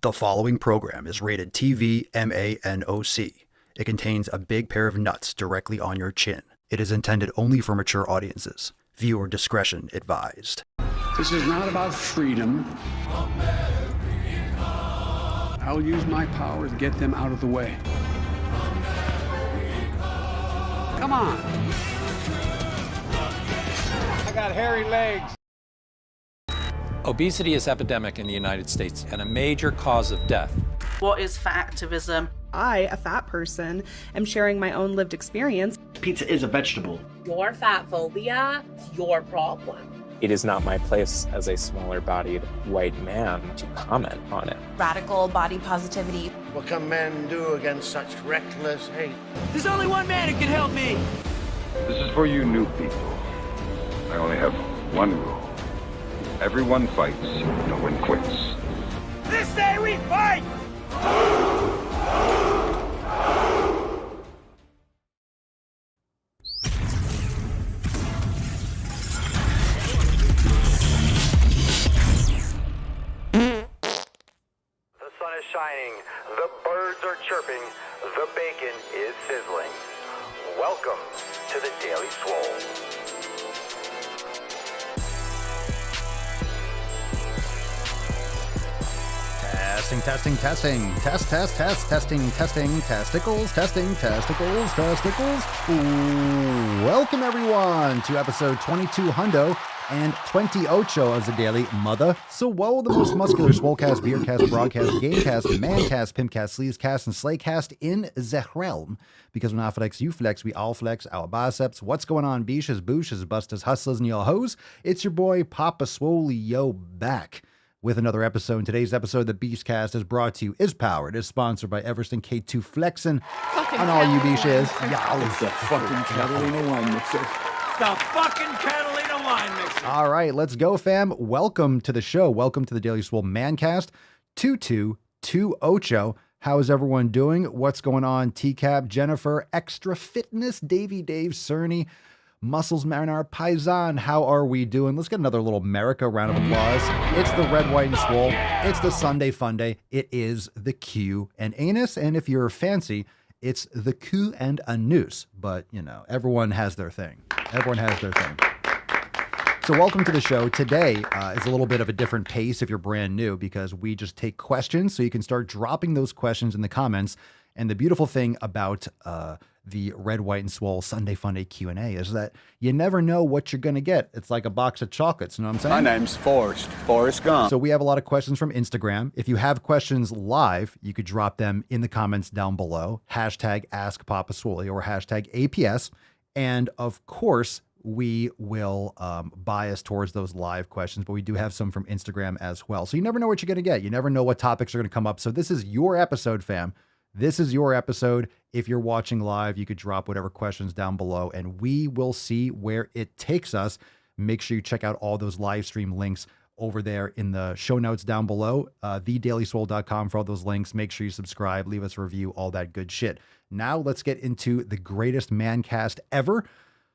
The following program is rated TV MANOC. It contains a big pair of nuts directly on your chin. It is intended only for mature audiences. Viewer discretion advised. This is not about freedom. I'll use my power to get them out of the way. Come on. I got hairy legs. Obesity is epidemic in the United States and a major cause of death. What is fat activism? I, a fat person, am sharing my own lived experience. Pizza is a vegetable. Your fat phobia is your problem. It is not my place as a smaller-bodied white man to comment on it. Radical body positivity. What can men do against such reckless hate? There's only one man who can help me. This is for you new people. I only have one rule. Everyone fights, no one quits. This day we fight! Shining, the birds are chirping, the bacon is sizzling. Welcome to the Daily Swole. Testing. Testicles. Ooh, welcome everyone to episode 22 Hundo and 28 of the Daily Mother Swole, the most muscular swolecast, beercast, broadcast, gamecast, mancast, pimpcast, sleevescast, and slaycast in the realm. Because when I flex, you flex, we all flex our biceps. What's going on, beaches, booshes, busters, hustlers, and your hoes? It's your boy Papa Swolio back with another episode. In today's episode, the Beastcast is brought to you, is sponsored by Everston K2 Flexin' on all you beaches. Y'all. It's the fucking Catalina wine mixer. The fucking Catalina wine mixer. All right, let's go, fam. Welcome to the show. Welcome to the Daily Swole Mancast 2228. How is everyone doing? What's going on? TCAP, Jennifer, Extra Fitness, Davey, Dave, Cerny, Muscles, Marinar, Paisan, how are we doing? Let's get another little America round of applause. It's the Red, White, and Swole. It's the Sunday Fun Day. It is the Q and Anus. And if you're fancy, it's the Q and Anus. But, you know, everyone has their thing. Everyone has their thing. So welcome to the show. Today is a little bit of a different pace if you're brand new, because we just take questions. So you can start dropping those questions in the comments. And the beautiful thing about the Red, White, and Swole Sunday Fun Day Q&A is that you never know what you're going to get. It's like a box of chocolates, you know what I'm saying? My name's Forrest Gump. So we have a lot of questions from Instagram. If you have questions live, you could drop them in the comments down below. Hashtag Ask Papa Swole or hashtag APS. And of course, we will bias towards those live questions, but we do have some from Instagram as well. So you never know what you're going to get. You never know what topics are going to come up. So this is your episode, fam. This is your episode. If you're watching live, you could drop whatever questions down below and we will see where it takes us. Make sure you check out all those live stream links over there in the show notes down below, thedailyswole.com for all those links. Make sure you subscribe, leave us a review, all that good shit. Now let's get into the greatest mancast ever.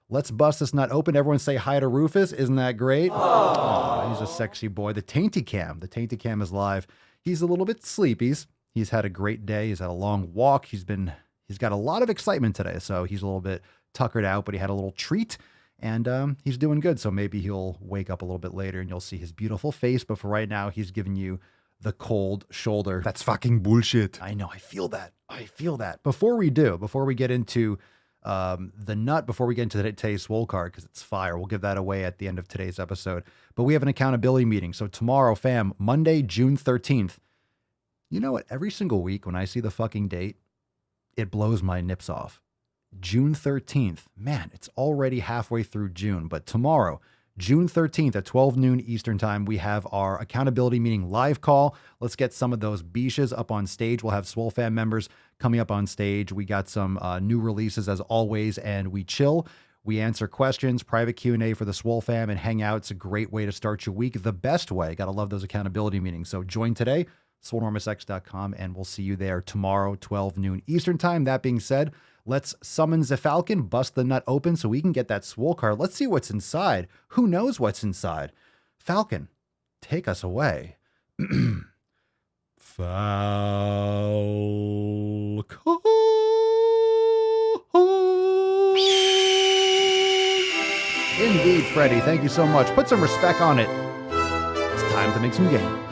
Let's bust this nut open. Everyone say hi to Rufus. Isn't that great? Oh, he's a sexy boy. The Tainty Cam is live. He's a little bit sleepies. He's had a great day. He's had a long walk. He's got a lot of excitement today. So he's a little bit tuckered out, but he had a little treat and he's doing good. So maybe he'll wake up a little bit later and you'll see his beautiful face. But for right now, he's giving you the cold shoulder. That's fucking bullshit. I know. I feel that. Before we get into the nut, before we get into today's Swole card, because it's fire, we'll give that away at the end of today's episode. But we have an accountability meeting. So tomorrow, fam, Monday, June 13th. You know what? Every single week when I see the fucking date, it blows my nips off. June 13th. Man, it's already halfway through June. But tomorrow, June 13th at 12 noon Eastern time, we have our accountability meeting live call. Let's get some of those beaches up on stage. We'll have Swole Fam members coming up on stage. We got some new releases as always, and we chill. We answer questions, private Q&A for the Swole Fam, and hang out. It's a great way to start your week. The best way. Got to love those accountability meetings. So join today. SwoleNormusX.com, and we'll see you there tomorrow, 12 noon Eastern time. That being said, let's summon the Falcon, bust the nut open so we can get that Swole card. Let's see what's inside. Who knows what's inside? Falcon, take us away. Falcon. Indeed, Freddie. Thank you so much. Put some respect on it. It's time to make some gains.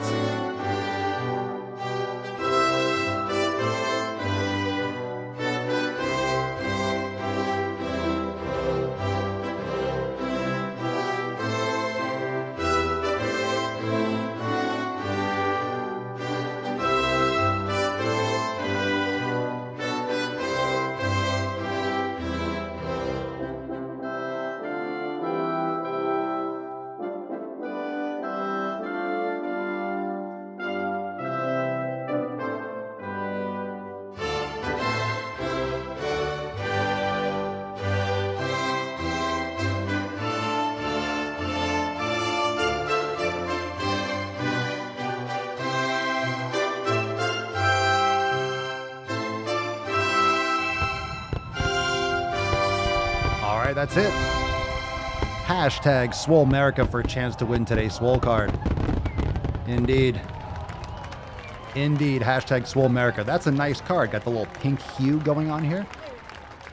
That's it. Hashtag Swole America for a chance to win today's Swole card. Indeed. Indeed. Hashtag Swole America. That's a nice card. Got the little pink hue going on here.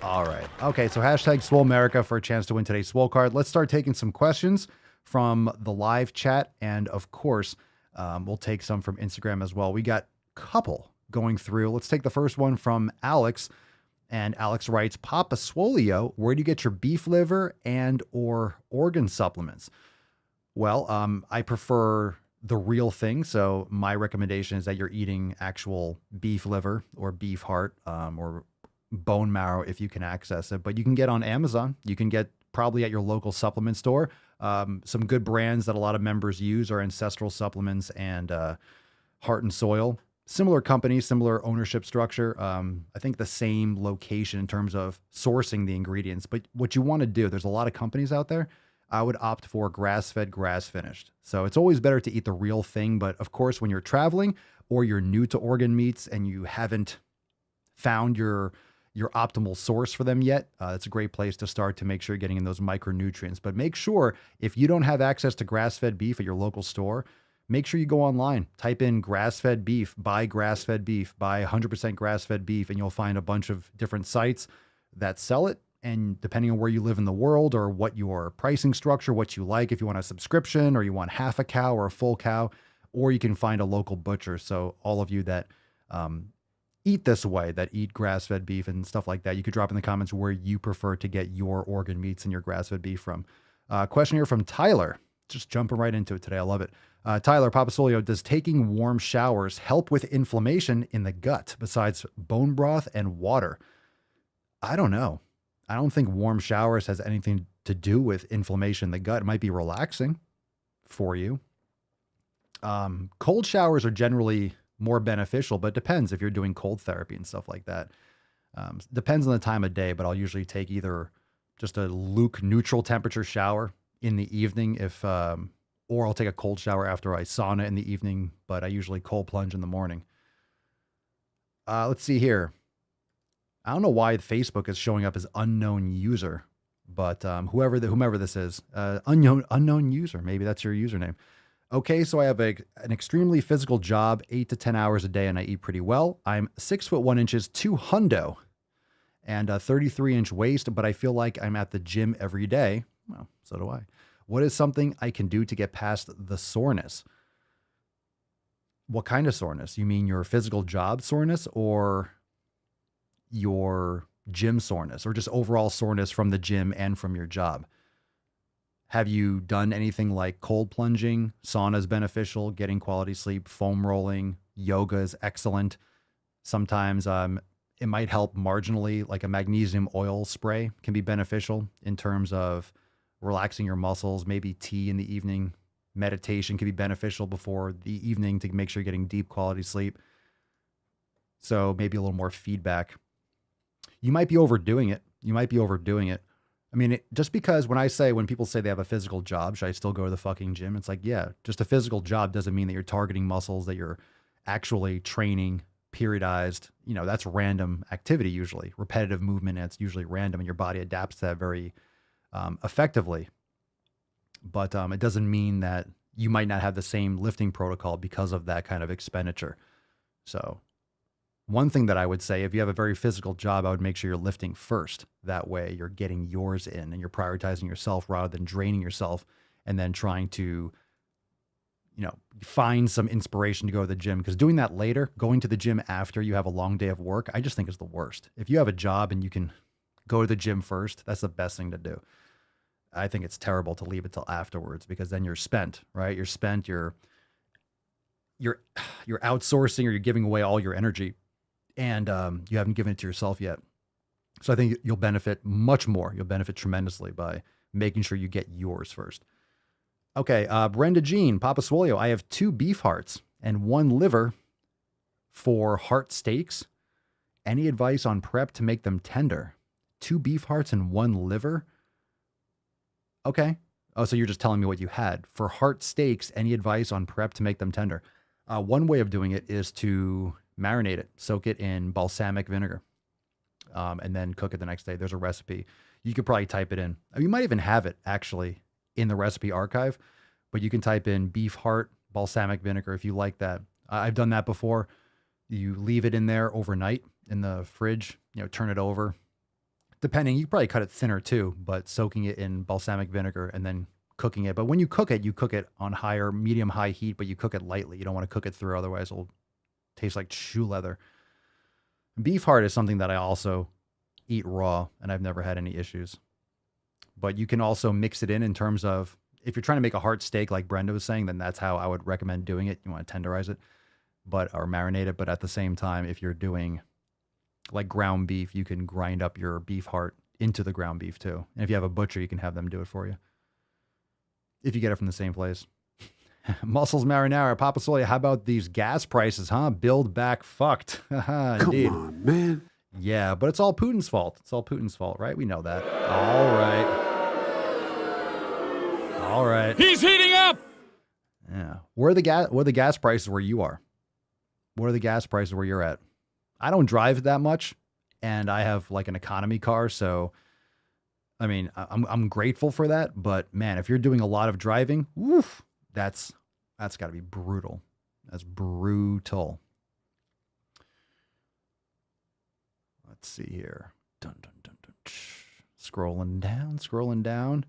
All right. Okay, so hashtag Swole America for a chance to win today's Swole card. Let's start taking some questions from the live chat. And of course, we'll take some from Instagram as well. We got a couple going through. Let's take the first one from Alex. And Alex writes, Papa Swolio, where do you get your beef liver and or organ supplements? Well, I prefer the real thing. So my recommendation is that you're eating actual beef liver or beef heart or bone marrow if you can access it. But you can get on Amazon. You can get probably at your local supplement store. Some good brands that a lot of members use are Ancestral Supplements and Heart and Soil. Similar companies, similar ownership structure. I think the same location in terms of sourcing the ingredients. But what you want to do, there's a lot of companies out there. I would opt for grass-fed, grass-finished. So it's always better to eat the real thing. But of course, when you're traveling or you're new to organ meats and you haven't found your optimal source for them yet, it's a great place to start to make sure you're getting in those micronutrients. But make sure if you don't have access to grass-fed beef at your local store, make sure you go online, type in grass-fed beef, buy grass-fed beef, buy 100% grass-fed beef, and you'll find a bunch of different sites that sell it. And depending on where you live in the world or what your pricing structure, what you like, if you want a subscription or you want half a cow or a full cow, or you can find a local butcher. So all of you that eat this way, that eat grass-fed beef and stuff like that, you could drop in the comments where you prefer to get your organ meats and your grass-fed beef from. Question here from Tyler. Just jumping right into it today. I love it. Tyler, Papa Swolio, does taking warm showers help with inflammation in the gut besides bone broth and water? I don't know. I don't think warm showers has anything to do with inflammation in the gut. It might be relaxing for you. Cold showers are generally more beneficial, but it depends if you're doing cold therapy and stuff like that. Depends on the time of day, but I'll usually take either just a neutral temperature shower in the evening or I'll take a cold shower after I sauna in the evening, but I usually cold plunge in the morning. Let's see here. I don't know why Facebook is showing up as unknown user, but whomever this is, unknown user, maybe that's your username. Okay, so I have an extremely physical job, 8 to 10 hours a day, and I eat pretty well. I'm 6'1", 2 hundo, and a 33-inch waist, but I feel like I'm at the gym every day. Well, so do I. What is something I can do to get past the soreness? What kind of soreness? You mean your physical job soreness or your gym soreness or just overall soreness from the gym and from your job? Have you done anything like cold plunging? Sauna is beneficial, getting quality sleep, foam rolling, yoga is excellent. Sometimes it might help marginally, like a magnesium oil spray can be beneficial in terms of relaxing your muscles. Maybe tea in the evening, meditation can be beneficial before the evening to make sure you're getting deep quality sleep. So maybe a little more feedback. You might be overdoing it. I mean, just because when people say they have a physical job, should I still go to the fucking gym? It's like, yeah, just a physical job doesn't mean that you're targeting muscles, that you're actually training periodized. That's random activity usually, repetitive movement. And it's usually random and your body adapts to that very effectively. But it doesn't mean that you might not have the same lifting protocol because of that kind of expenditure. So one thing that I would say, if you have a very physical job, I would make sure you're lifting first. That way you're getting yours in and you're prioritizing yourself rather than draining yourself and then trying to, find some inspiration to go to the gym. Because doing that later, going to the gym after you have a long day of work, I just think is the worst. If you have a job and you can go to the gym first, that's the best thing to do. I think it's terrible to leave it till afterwards because then you're spent, right? You're spent, you're outsourcing or you're giving away all your energy and you haven't given it to yourself yet. So I think you'll benefit much more. You'll benefit tremendously by making sure you get yours first. Okay, Brenda Jean, Papa Swolio, I have 2 beef hearts and 1 liver for heart steaks. Any advice on prep to make them tender? 2 beef hearts and 1 liver? Okay. Oh, so you're just telling me what you had. For heart steaks, any advice on prep to make them tender? One way of doing it is to marinate it, soak it in balsamic vinegar, and then cook it the next day. There's a recipe. You could probably type it in. You might even have it actually in the recipe archive, but you can type in beef heart, balsamic vinegar if you like that. I've done that before. You leave it in there overnight in the fridge, turn it over. Depending, you can probably cut it thinner too, but soaking it in balsamic vinegar and then cooking it. But when you cook it on medium-high heat, but you cook it lightly. You don't want to cook it through, otherwise it'll taste like shoe leather. Beef heart is something that I also eat raw, and I've never had any issues. But you can also mix it in terms of, if you're trying to make a heart steak like Brenda was saying, then that's how I would recommend doing it. You want to tenderize it, or marinate it. But at the same time, if you're doing like ground beef, you can grind up your beef heart into the ground beef too. And if you have a butcher, you can have them do it for you. If you get it from the same place. Muscles marinara, Papa Swolio, how about these gas prices, huh? Build back fucked. Indeed. Come on, man. Yeah, but it's all Putin's fault. It's all Putin's fault, right? We know that. All right. All right. He's heating up. Yeah. Where are the gas prices where you are? What are the gas prices where you're at? I don't drive that much, and I have like an economy car, so I mean, I'm grateful for that. But man, if you're doing a lot of driving, woof, that's got to be brutal. That's brutal. Let's see here. Dun, dun, dun, dun. Scrolling down.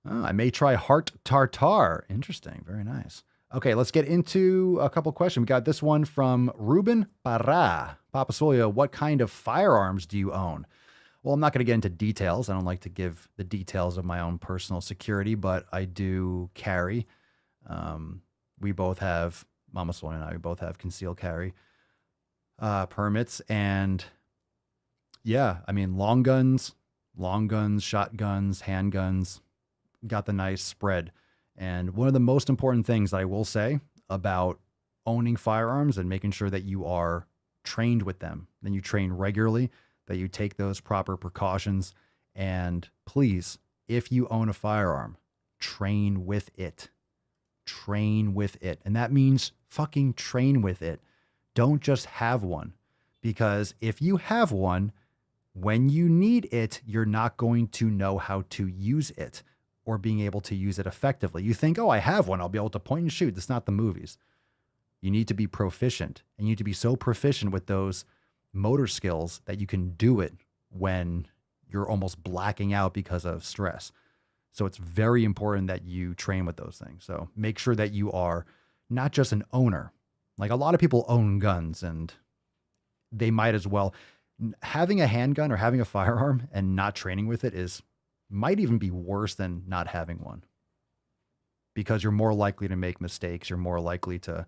Oh, I may try heart tartar. Interesting. Very nice. Okay, let's get into a couple questions. We got this one from Ruben Parra. Papa Swolio, what kind of firearms do you own? Well, I'm not going to get into details. I don't like to give the details of my own personal security, but I do carry. We both have, Mama Swolio and I, we both have concealed carry permits. And yeah, I mean, long guns, shotguns, handguns, got the nice spread. And one of the most important things that I will say about owning firearms and making sure that you are trained with them, then you train regularly, that you take those proper precautions. And please, if you own a firearm, train with it. Train with it. And that means fucking train with it. Don't just have one. Because if you have one, when you need it, you're not going to know how to use it or being able to use it effectively. You think, oh, I have one, I'll be able to point and shoot. That's not the movies. You need to be proficient, and you need to be so proficient with those motor skills that you can do it when you're almost blacking out because of stress. So it's very important that you train with those things. So make sure that you are not just an owner. Like a lot of people own guns, and they might as well. Having a handgun or having a firearm and not training with it might even be worse than not having one, because you're more likely to make mistakes. You're more likely to,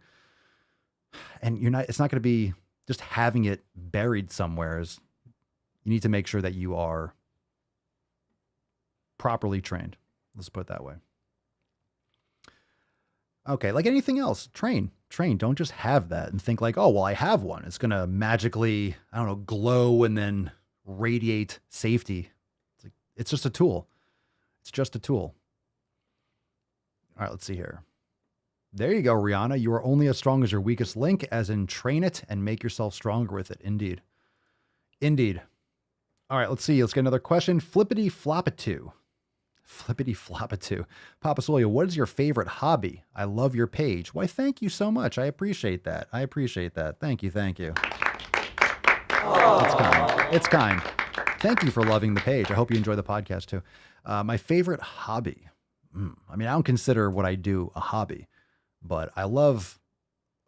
and it's not going to be just having it buried somewhere. You need to make sure that you are properly trained. Let's put it that way. Okay. Like anything else, train. Don't just have that and think like, oh, well, I have one. It's going to magically, I don't know, glow and then radiate safety. It's just a tool. It's just a tool. All right, let's see here. There you go, Rihanna. You are only as strong as your weakest link, as in train it and make yourself stronger with it. Indeed. Indeed. All right, let's see. Let's get another question. Flippity floppity. Flippity floppity. Papa Swolio, what is your favorite hobby? I love your page. Why, thank you so much. I appreciate that. I appreciate that. Thank you. Thank you. It's kind. It's kind. Thank you for loving the page. I hope you enjoy the podcast too. My favorite hobby. I mean, I don't consider what I do a hobby, but I love.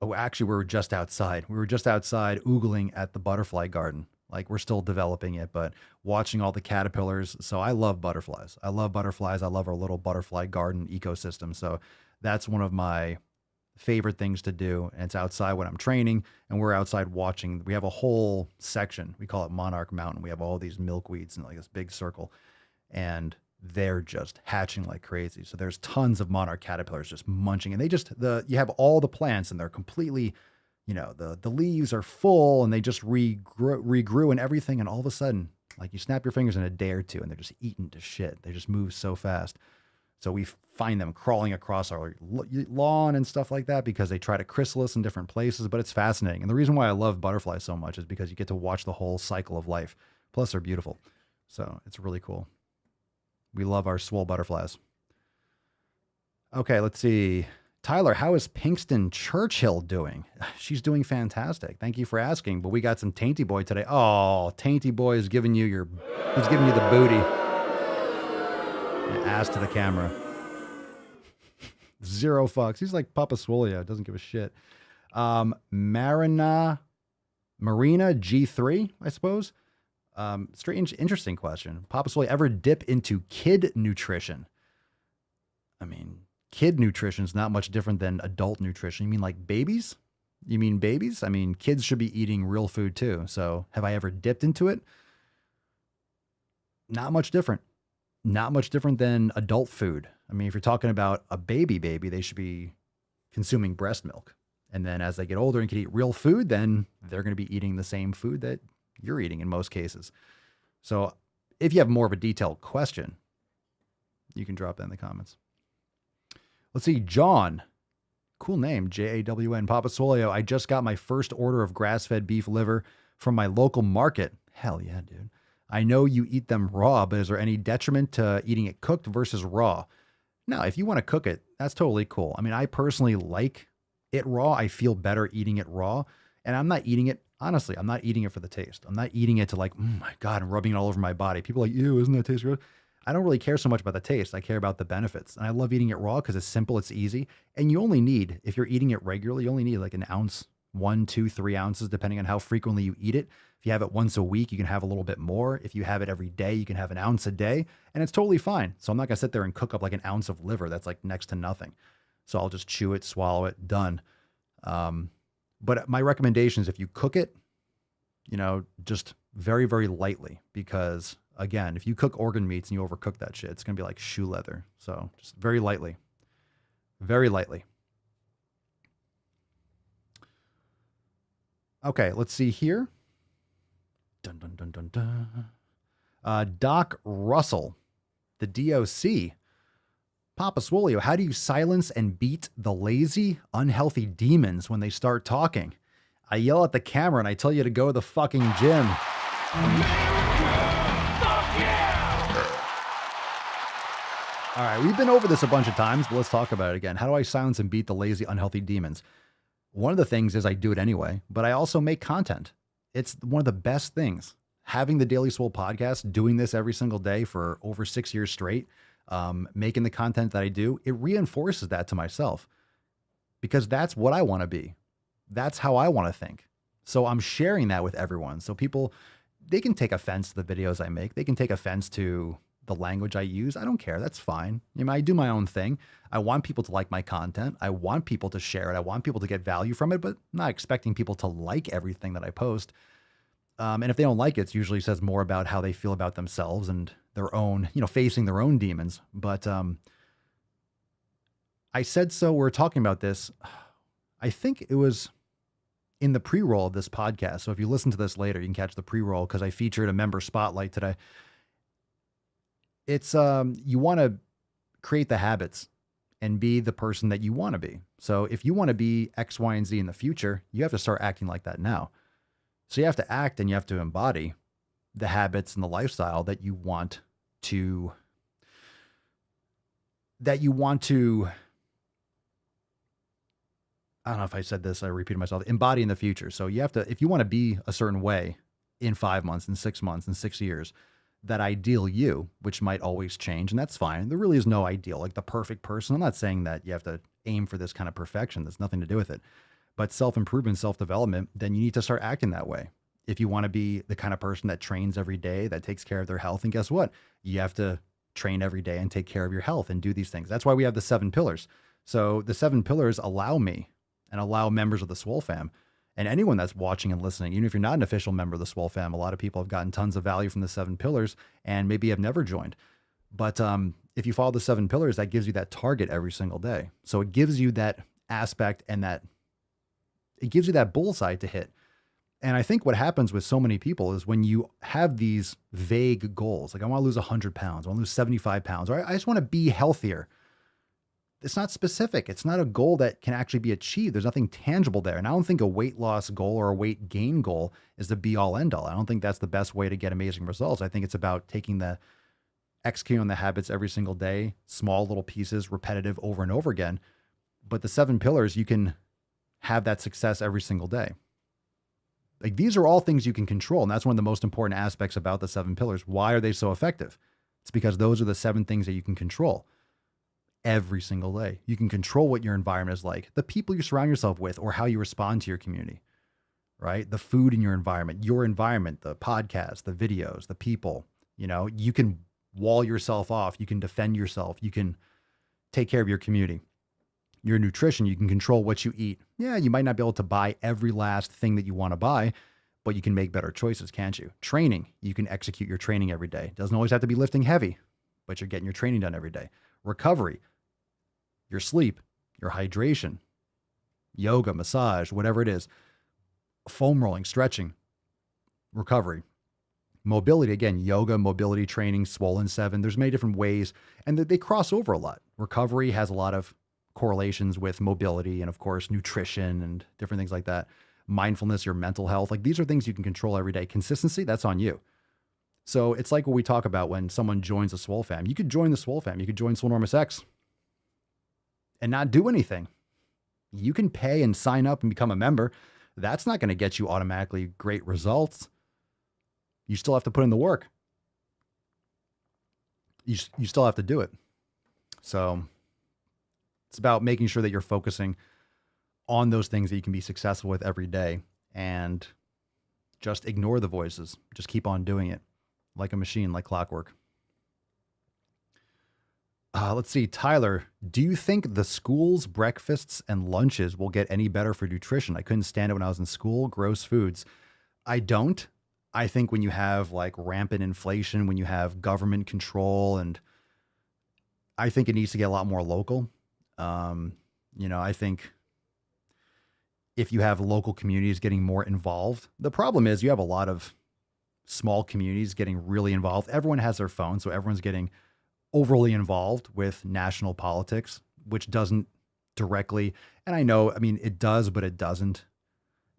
Oh, actually, we were just outside. We were just outside oogling at the butterfly garden. Like, we're still developing it, but watching all the caterpillars. So I love butterflies. I love butterflies. I love our little butterfly garden ecosystem. So that's one of my favorite things to do. And it's outside when I'm training, and we're outside watching. We have a whole section. We call it Monarch Mountain. We have all these milkweeds in like this big circle, and they're just hatching like crazy. So there's tons of monarch caterpillars just munching, and you have all the plants, and they're completely, the leaves are full, and they just regrew and everything. And all of a sudden, like, you snap your fingers in a day or two, and they're just eaten to shit. They just move so fast. So we find them crawling across our lawn and stuff like that because they try to chrysalis in different places, but it's fascinating. And the reason why I love butterflies so much is because you get to watch the whole cycle of life. Plus, they're beautiful. So it's really cool. We love our Swole butterflies. Okay, let's see. Tyler, how is Pinkston Churchill doing? She's doing fantastic. Thank you for asking. But we got some Tainty Boy today. Oh, Tainty Boy is giving you the booty. Ass to the camera. 0 fucks. He's like Papa Swolio. Doesn't give a shit. Marina G3, I suppose. Strange, interesting question. Papa Swolio, ever dip into kid nutrition? I mean, kid nutrition is not much different than adult nutrition. You mean like babies? You mean babies? I mean, kids should be eating real food too. So have I ever dipped into it? Not much different. Not much different than adult food. I mean, if you're talking about a baby, they should be consuming breast milk. And then as they get older and can eat real food, then they're going to be eating the same food that you're eating in most cases. So if you have more of a detailed question, you can drop that in the comments. Let's see. John, cool name, Jawn. Papa Swolio, I just got my first order of grass-fed beef liver from my local market. Hell yeah, dude. I know you eat them raw, but is there any detriment to eating it cooked versus raw? No, if you want to cook it, that's totally cool. I mean, I personally like it raw. I feel better eating it raw, and I'm not eating it. Honestly, I'm not eating it for the taste. I'm not eating it to like, oh my God, I'm rubbing it all over my body. People are like, ew, isn't that taste good? I don't really care so much about the taste. I care about the benefits. And I love eating it raw because it's simple, it's easy. And you only need, if you're eating it regularly, you only need like an ounce, 1, 2, 3 ounces, depending on how frequently you eat it. If you have it once a week, you can have a little bit more. If you have it every day, you can have an ounce a day, and it's totally fine. So I'm not going to sit there and cook up like an ounce of liver. That's like next to nothing. So I'll just chew it, swallow it, done. But my recommendation is if you cook it, just very, very lightly, because again, if you cook organ meats and you overcook that shit, it's going to be like shoe leather. So just very lightly, very lightly. Okay, let's see here. Dun, dun, dun, dun, dun. Doc Russell, the DOC. Papa Swolio, how do you silence and beat the lazy, unhealthy demons when they start talking? I yell at the camera and I tell you to go to the fucking gym. All right, we've been over this a bunch of times, but let's talk about it again. How do I silence and beat the lazy, unhealthy demons? One of the things is I do it anyway, but I also make content. It's one of the best things. Having the Daily Swole podcast, doing this every single day for over 6 years straight, making the content that I do, it reinforces that to myself because that's what I want to be. That's how I want to think. So I'm sharing that with everyone. So people, they can take offense to the videos I make. They can take offense to the language I use. I don't care. That's fine. I do my own thing. I want people to like my content. I want people to share it. I want people to get value from it, but I'm not expecting people to like everything that I post. And if they don't like it, it usually says more about how they feel about themselves and their own, facing their own demons. But I said so. We're talking about this. I think it was in the pre-roll of this podcast. So if you listen to this later, you can catch the pre-roll because I featured a member spotlight today. It's you want to create the habits and be the person that you want to be. So if you want to be X, Y, and Z in the future, you have to start acting like that now. So you have to act and you have to embody the habits and the lifestyle that you want to that you want to, I don't know if I said this, I repeated myself, embody in the future. So you have to, if you want to be a certain way in 5 months, in 6 months, in 6 years, that ideal you, which might always change, and that's fine. There really is no ideal, like the perfect person. I'm not saying that you have to aim for this kind of perfection. There's nothing to do with it. But self-improvement, self-development, then you need to start acting that way. If you want to be the kind of person that trains every day, that takes care of their health, and guess what? You have to train every day and take care of your health and do these things. That's why we have the 7 pillars. So the 7 pillars allow me and allow members of the Swole fam and anyone that's watching and listening, even if you're not an official member of the Swole fam, a lot of people have gotten tons of value from the 7 pillars and maybe have never joined. But if you follow the 7 pillars, that gives you that target every single day. So it gives you that aspect and that it gives you that bullseye to hit. And I think what happens with so many people is when you have these vague goals, like I want to lose 100 pounds, I want to lose 75 pounds, or I just want to be healthier. It's not specific. It's not a goal that can actually be achieved. There's nothing tangible there. And I don't think a weight loss goal or a weight gain goal is the be all end all. I don't think that's the best way to get amazing results. I think it's about executing on the habits every single day, small little pieces, repetitive over and over again. But the 7 pillars, you can have that success every single day. Like these are all things you can control. And that's one of the most important aspects about the 7 pillars. Why are they so effective? It's because those are the 7 things that you can control every single day. You can control what your environment is like, the people you surround yourself with, or how you respond to your community, right? The food in your environment, the podcast, the videos, the people, you can wall yourself off. You can defend yourself. You can take care of your community. Your nutrition, you can control what you eat. Yeah, you might not be able to buy every last thing that you want to buy, but you can make better choices, can't you? Training, you can execute your training every day. Doesn't always have to be lifting heavy, but you're getting your training done every day. Recovery, your sleep, your hydration, yoga, massage, whatever it is, foam rolling, stretching, recovery. Mobility, again, yoga, mobility training, Swollen 7. There's many different ways, and they cross over a lot. Recovery has a lot of correlations with mobility and, of course, nutrition and different things like that. Mindfulness, your mental health. Like these are things you can control every day. Consistency, that's on you. So it's like what we talk about when someone joins the Swole fam. You could join the Swole fam. You could join Swolenormous X and not do anything. You can pay and sign up and become a member. That's not going to get you automatically great results. You still have to put in the work. You still have to do it. So it's about making sure that you're focusing on those things that you can be successful with every day and just ignore the voices. Just keep on doing it like a machine, like clockwork. Let's see. Tyler, do you think the school's breakfasts and lunches will get any better for nutrition? I couldn't stand it when I was in school. Gross foods. I don't. I think when you have like rampant inflation, when you have government control, and I think it needs to get a lot more local. I think if you have local communities getting more involved, the problem is you have a lot of small communities getting really involved. Everyone has their phone, so everyone's getting overly involved with national politics, which doesn't directly, and it does, but it doesn't.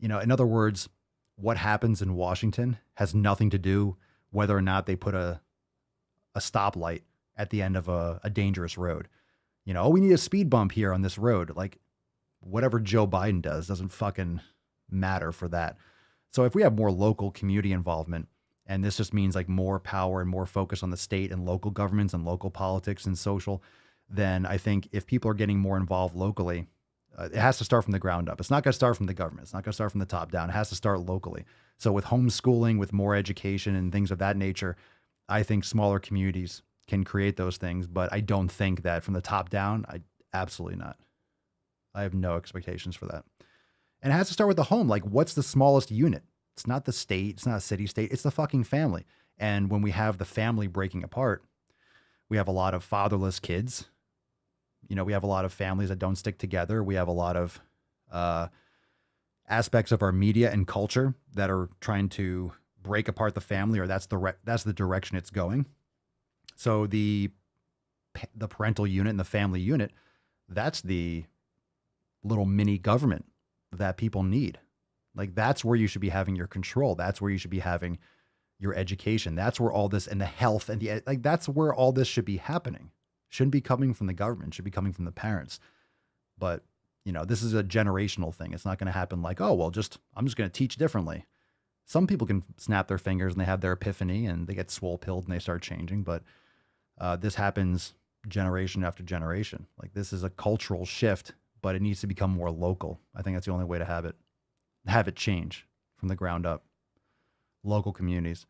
In other words, what happens in Washington has nothing to do whether or not they put a stoplight at the end of a dangerous road. We need a speed bump here on this road. Like whatever Joe Biden does doesn't fucking matter for that. So if we have more local community involvement, and this just means like more power and more focus on the state and local governments and local politics and social, then I think if people are getting more involved locally, it has to start from the ground up. It's not going to start from the government. It's not going to start from the top down. It has to start locally. So with homeschooling, with more education and things of that nature, I think smaller communities can create those things, but I don't think that from the top down, absolutely not. I have no expectations for that. And it has to start with the home. Like what's the smallest unit? It's not the state. It's not a city state. It's the fucking family. And when we have the family breaking apart, we have a lot of fatherless kids. We have a lot of families that don't stick together. We have a lot of aspects of our media and culture that are trying to break apart the family, or that's the direction it's going. So the parental unit and the family unit, that's the little mini government that people need. Like that's where you should be having your control. That's where you should be having your education. That's where all this, and the health and that's where all this should be happening. Shouldn't be coming from the government, should be coming from the parents. But, this is a generational thing. It's not going to happen like, oh, well, I'm just going to teach differently. Some people can snap their fingers and they have their epiphany and they get swole pilled and they start changing. But this happens generation after generation. Like, this is a cultural shift, but it needs to become more local. I think that's the only way to have it change from the ground up. Local communities.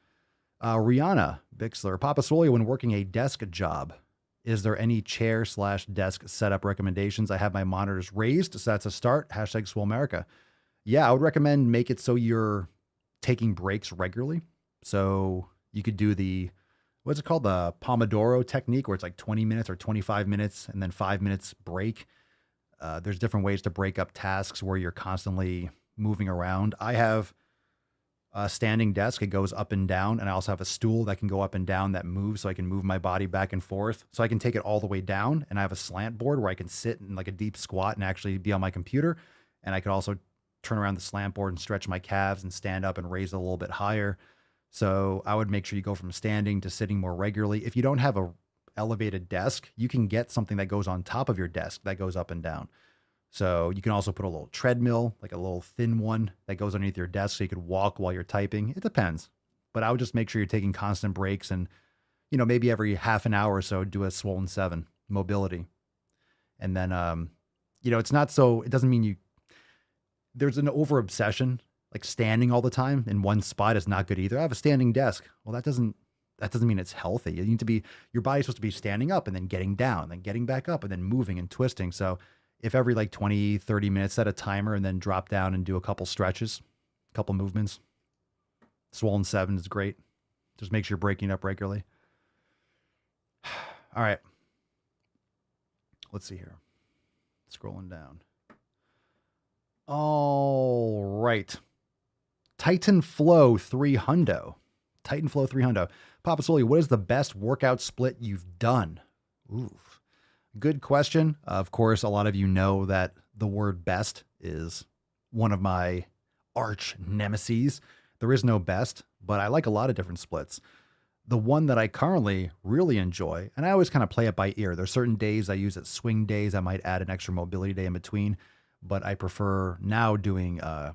Rihanna Bixler, Papa Swolio, when working a desk job, is there any chair/desk setup recommendations? I have my monitors raised, so that's a start. Hashtag Swole America. Yeah, I would recommend make it so you're taking breaks regularly. So you could do what's it called? The Pomodoro technique, where it's like 20 minutes or 25 minutes and then 5 minutes break. There's different ways to break up tasks where you're constantly moving around. I have a standing desk. It goes up and down. And I also have a stool that can go up and down that moves, so I can move my body back and forth. So I can take it all the way down. And I have a slant board where I can sit in like a deep squat and actually be on my computer. And I could also turn around the slant board and stretch my calves and stand up and raise it a little bit higher. So I would make sure you go from standing to sitting more regularly. If you don't have a elevated desk, you can get something that goes on top of your desk that goes up and down. So you can also put a little treadmill, like a little thin one that goes underneath your desk so you could walk while you're typing. It depends. But I would just make sure you're taking constant breaks and, maybe every half an hour or so do a swollen 7 mobility. And then, it doesn't mean there's an over obsession, like standing all the time in one spot is not good either. I have a standing desk. Well, that doesn't mean it's healthy. Your body's supposed to be standing up and then getting down, then getting back up and then moving and twisting. So if every like 20, 30 minutes, set a timer and then drop down and do a couple stretches, a couple movements. Swollen 7 is great. Just make sure you're breaking up regularly. All right. Let's see here. Scrolling down. All right. Titan Flow 3 Hundo. Titan Flow 3 Hundo. Papa Swolio, what is the best workout split you've done? Ooh. Good question. Of course, a lot of you know that the word best is one of my arch nemesis. There is no best, but I like a lot of different splits. The one that I currently really enjoy, and I always kind of play it by ear. There's certain days I use it, swing days. I might add an extra mobility day in between, but I prefer now doing, I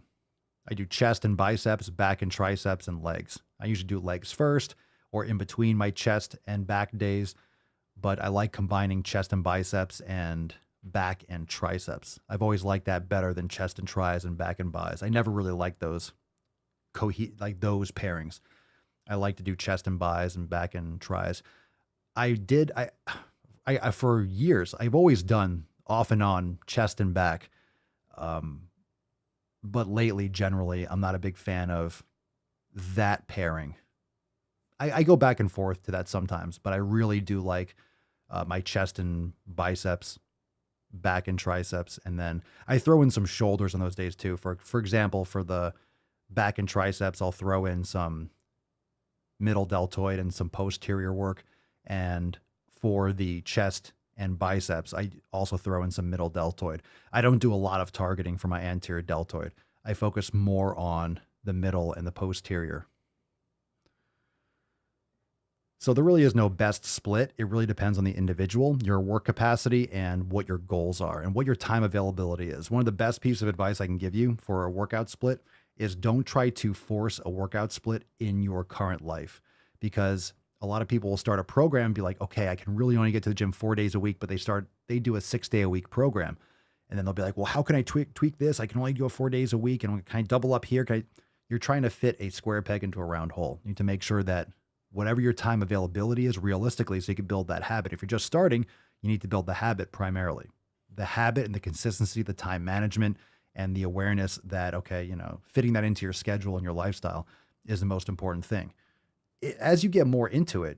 do chest and biceps, back and triceps, and legs. I usually do legs first or in between my chest and back days. But I like combining chest and biceps and back and triceps. I've always liked that better than chest and tris and back and bis. I never really liked those those pairings. I like to do chest and bis and back and tris. I for years, I've always done off and on chest and back. But lately, generally, I'm not a big fan of that pairing. I go back and forth to that sometimes, but I really do like my chest and biceps, back and triceps, and then I throw in some shoulders on those days too. For example, for the back and triceps, I'll throw in some middle deltoid and some posterior work, and for the chest and biceps, I also throw in some middle deltoid. I don't do a lot of targeting for my anterior deltoid. I focus more on the middle and the posterior. So there really is no best split. It really depends on the individual, your work capacity, and what your goals are and what your time availability is. One of the best pieces of advice I can give you for a workout split is don't try to force a workout split in your current life, because a lot of people will start a program and be like, okay, I can really only get to the gym 4 days a week, but they do a 6-day-a-week program. And then they'll be like, well, how can I tweak this? I can only go 4 days a week, and can I double up here? You're trying to fit a square peg into a round hole. You need to make sure that whatever your time availability is realistically, so you can build that habit. If you're just starting, you need to build the habit primarily. The habit and the consistency, the time management, and the awareness that, okay, fitting that into your schedule and your lifestyle is the most important thing. As you get more into it,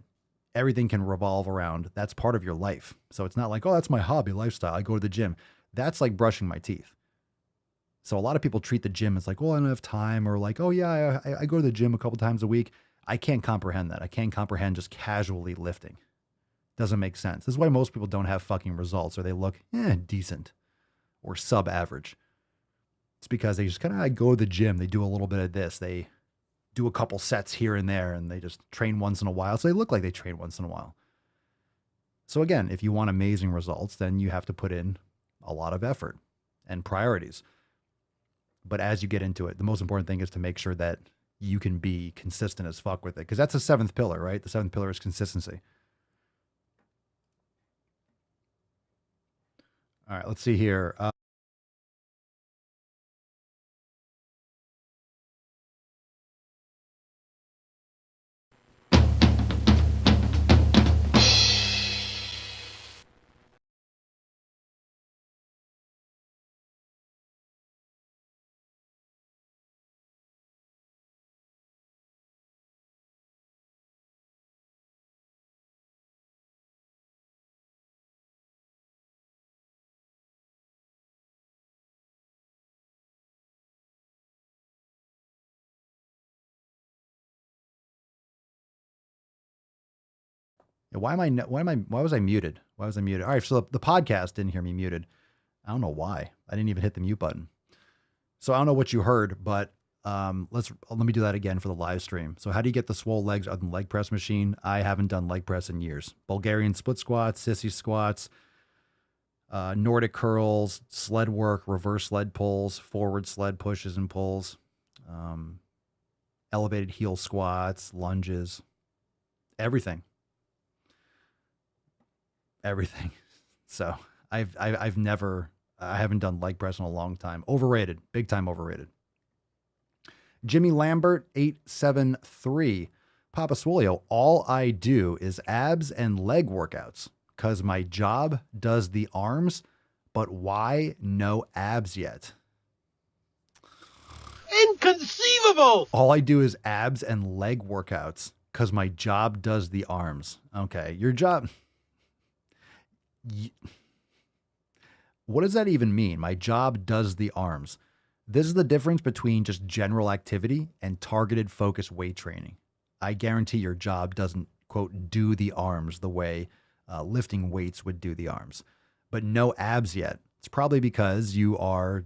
everything can revolve around, that's part of your life. So it's not like, oh, that's my hobby lifestyle, I go to the gym. That's like brushing my teeth. So a lot of people treat the gym as like, well, I don't have time, or like, oh yeah, I go to the gym a couple times a week. I can't comprehend that. I can't comprehend just casually lifting. Doesn't make sense. This is why most people don't have fucking results, or they look decent or sub-average. It's because they just kind of go to the gym. They do a little bit of this. They do a couple sets here and there, and they just train once in a while. So they look like they train once in a while. So again, if you want amazing results, then you have to put in a lot of effort and priorities. But as you get into it, the most important thing is to make sure that you can be consistent as fuck with it. Because that's the seventh pillar, right? The seventh pillar is consistency. All right, let's see here. Why was I muted? Why was I muted? All right, so the podcast didn't hear me muted. I don't know why. I didn't even hit the mute button. So I don't know what you heard, but let me do that again for the live stream. So how do you get the swole legs on the leg press machine? I haven't done leg press in years. Bulgarian split squats, sissy squats, Nordic curls, sled work, reverse sled pulls, forward sled pushes and pulls, elevated heel squats, lunges, everything. So I haven't done leg press in a long time. Overrated, big time overrated. Jimmy Lambert 873, Papa Swolio. All I do is abs and leg workouts because my job does the arms, but why no abs yet? Inconceivable! All I do is abs and leg workouts because my job does the arms. Okay, your job. What does that even mean? My job does the arms. This is the difference between just general activity and targeted focused weight training. I guarantee your job doesn't, quote, do the arms the way lifting weights would do the arms. But no abs yet. It's probably because you are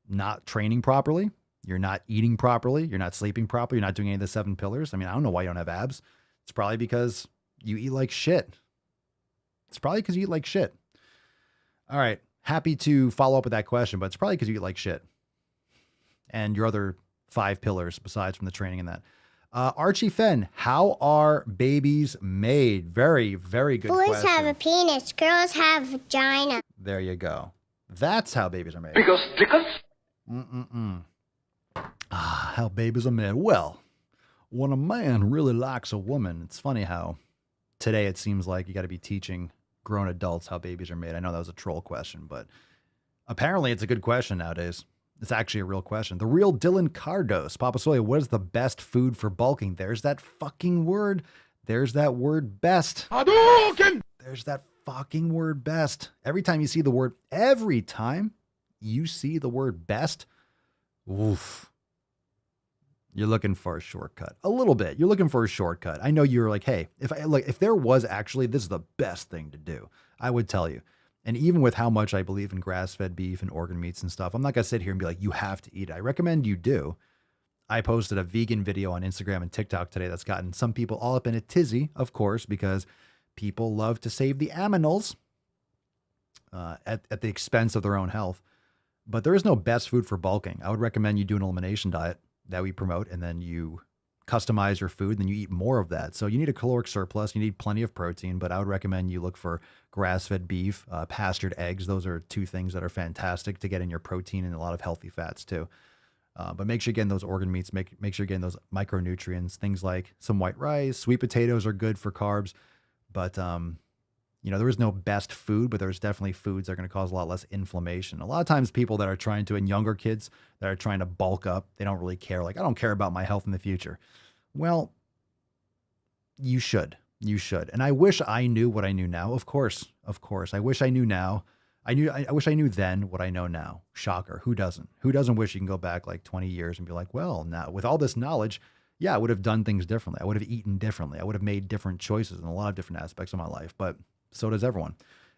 not training properly. You're not eating properly. You're not sleeping properly. You're not doing any of the 7 pillars. I mean, I don't know why you don't have abs. It's probably because you eat like shit. All right. Happy to follow up with that question, but it's probably because you eat like shit. And your other 5 pillars besides from the training and that. Archie Fenn, how are babies made? Very, very good question. Boys have a penis, girls have a vagina. There you go. That's how babies are made. Because. How babies are made. Well, when a man really likes a woman, it's funny how today it seems like you got to be teaching grown adults how babies are made. I know that was a troll question, but apparently it's a good question nowadays. It's actually a real question. The real Dylan Cardos, Papa Swolio, what is the best food for bulking? There's that fucking word. There's that word best. Hadouken! There's that fucking word best. Every time you see the word best, oof. You're looking for a shortcut. A little bit. You're looking for a shortcut. I know you're like, hey, if there was actually, this is the best thing to do, I would tell you. And even with how much I believe in grass-fed beef and organ meats and stuff, I'm not going to sit here and be like, you have to eat it. I recommend you do. I posted a vegan video on Instagram and TikTok today that's gotten some people all up in a tizzy, of course, because people love to save the aminals at the expense of their own health. But there is no best food for bulking. I would recommend you do an elimination diet that we promote, and then you customize your food, and then you eat more of that. So you need a caloric surplus, you need plenty of protein, but I would recommend you look for grass-fed beef, pastured eggs. Those are 2 things that are fantastic to get in your protein and a lot of healthy fats too. But make sure you're getting those organ meats, make sure you're getting those micronutrients, things like some white rice, sweet potatoes are good for carbs, but there is no best food, but there's definitely foods that are going to cause a lot less inflammation. A lot of times people that are trying to, and younger kids that are trying to bulk up, they don't really care. Like, I don't care about my health in the future. Well, you should. And I wish I knew what I knew now. Of course. I wish I knew now. I wish I knew then what I know now. Shocker. Who doesn't? Who doesn't wish you can go back like 20 years and be like, well, now with all this knowledge, yeah, I would have done things differently. I would have eaten differently. I would have made different choices in a lot of different aspects of my life. But so does everyone.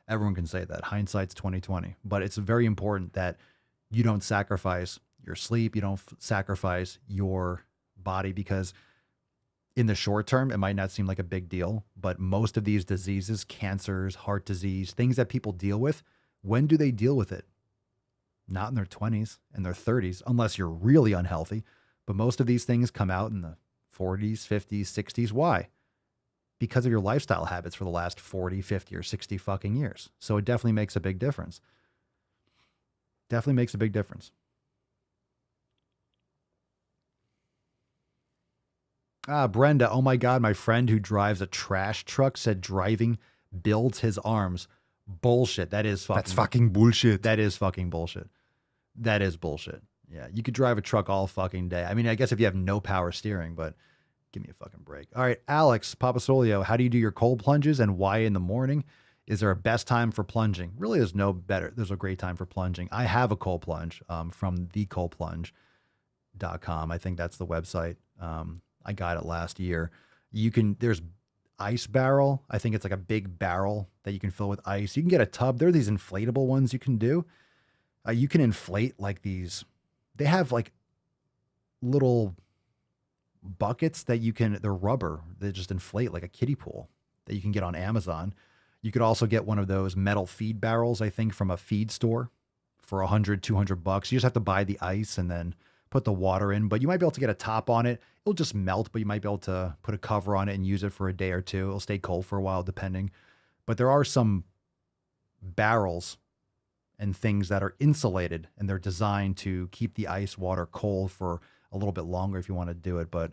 Everyone can say that. Hindsight's 20/20. But it's very important that you don't sacrifice your sleep. You don't sacrifice your body, because in the short term, it might not seem like a big deal, but most of these diseases, cancers, heart disease, things that people deal with, when do they deal with it? Not in their 20s and their 30s, unless you're really unhealthy. But most of these things come out in the 40s, 50s, 60s. Why? Because of your lifestyle habits for the last 40, 50, or 60 fucking years. So it definitely makes a big difference. Definitely makes a big difference. Brenda, oh my God, my friend who drives a trash truck said driving builds his arms. Bullshit. That's fucking bullshit. That is fucking bullshit. That is bullshit. Yeah, you could drive a truck all fucking day. I mean, I guess if you have no power steering, but give me a fucking break. All right, Alex, Papa Swolio, how do you do your cold plunges and why in the morning? Is there a best time for plunging? Really, there's no better. There's a great time for plunging. I have a cold plunge from thecoldplunge.com. I think that's the website. I got it last year. There's ice barrel. I think it's like a big barrel that you can fill with ice. You can get a tub. There are these inflatable ones you can do. You can inflate like these. They have like little buckets that they're rubber. They just inflate like a kiddie pool that you can get on Amazon. You could also get one of those metal feed barrels, I think, from a feed store for $100, $200. You just have to buy the ice and then put the water in, but you might be able to get a top on it. It'll just melt, but you might be able to put a cover on it and use it for a day or two. It'll stay cold for a while, depending. But there are some barrels and things that are insulated, and they're designed to keep the ice water cold for a little bit longer if you want to do it. But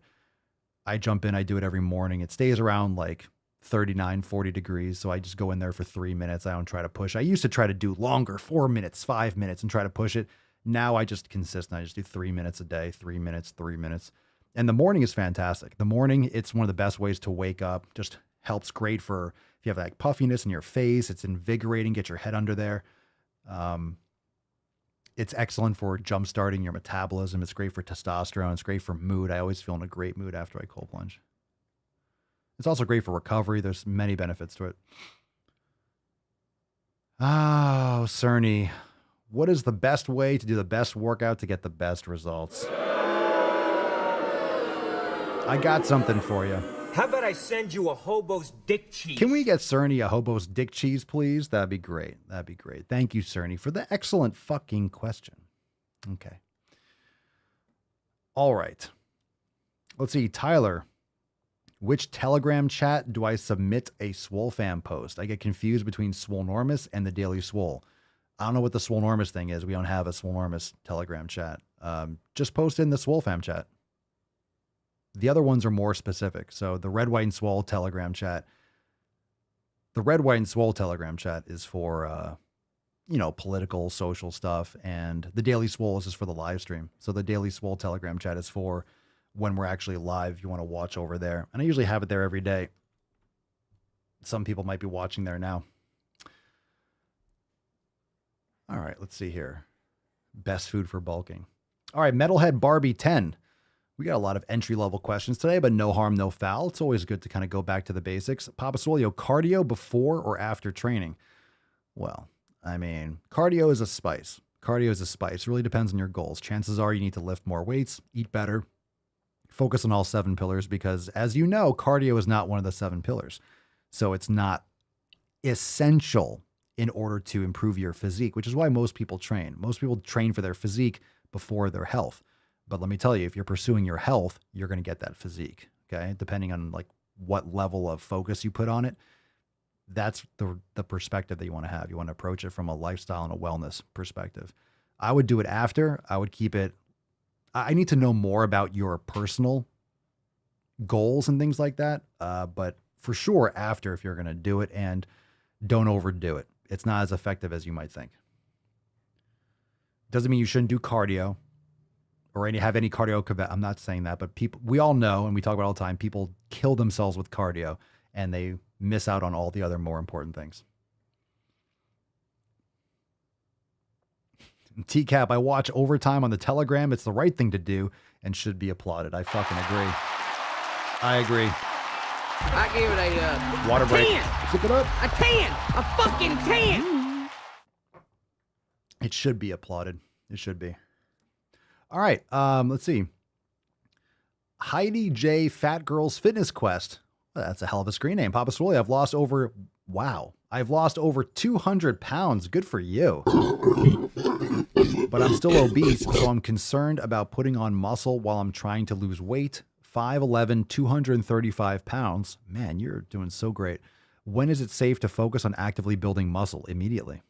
I jump in, I do it every morning. It stays around like 39, 40 degrees. So I just go in there for 3 minutes. I don't try to push. I used to try to do longer, 4 minutes, 5 minutes, and try to push it. Now I just consistent. I just do 3 minutes a day, 3 minutes, 3 minutes. And the morning is fantastic. The morning, it's one of the best ways to wake up. Just helps great for if you have like puffiness in your face. It's invigorating. Get your head under there. It's excellent for jump starting your metabolism. It's great for testosterone. It's great for mood. I always feel in a great mood after I cold plunge. It's also great for recovery. There's many benefits to it. Oh, Cerny. What is the best way to do the best workout to get the best results? I got something for you. How about I send you a hobo's dick cheese? Can we get Cerny a hobo's dick cheese, please? That'd be great. That'd be great. Thank you, Cerny, for the excellent fucking question. Okay. All right. Let's see. Tyler, which Telegram chat do I submit a Swole fam post? I get confused between Swolenormous and the Daily Swole. I don't know what the Swolenormous thing is. We don't have a Swolenormous Telegram chat. Just post in the Swole fam chat. The other ones are more specific. So the Red, White, and Swole Telegram chat. The Red, White, and Swole Telegram chat is for, political, social stuff. And the Daily Swole is just for the live stream. So the Daily Swole Telegram chat is for when we're actually live. If you want to watch over there. And I usually have it there every day. Some people might be watching there now. All right, let's see here. Best food for bulking. All right, Metalhead Barbie 10. We got a lot of entry-level questions today, but no harm, no foul. It's always good to kind of go back to the basics. Papa Swolio, cardio before or after training? Well, I mean, cardio is a spice. Cardio is a spice. It really depends on your goals. Chances are you need to lift more weights, eat better, focus on all 7 pillars because, as you know, cardio is not one of the 7 pillars. So it's not essential in order to improve your physique, which is why most people train. Most people train for their physique before their health. But let me tell you, if you're pursuing your health, you're going to get that physique, okay? Depending on like what level of focus you put on it, that's the perspective that you want to have. You want to approach it from a lifestyle and a wellness perspective. I would do it after. I would keep it. I need to know more about your personal goals and things like that. But for sure after if you're going to do it, and don't overdo it. It's not as effective as you might think. Doesn't mean you shouldn't do cardio or have any cardio. I'm not saying that, but we all know, and we talk about it all the time, people kill themselves with cardio and they miss out on all the other more important things. TCAP, I watch overtime on the Telegram. It's the right thing to do and should be applauded. I fucking agree. I agree. I gave it a water break. 10. Pick it up. A 10. A fucking 10. It should be applauded. It should be. All right. Let's see. Heidi J. Fat Girls Fitness Quest. Well, that's a hell of a screen name. Papa Swole, I've lost over 200 pounds. Good for you. But I'm still obese, so I'm concerned about putting on muscle while I'm trying to lose weight. 5'11", 235 pounds. Man, you're doing so great. When is it safe to focus on actively building muscle? Immediately.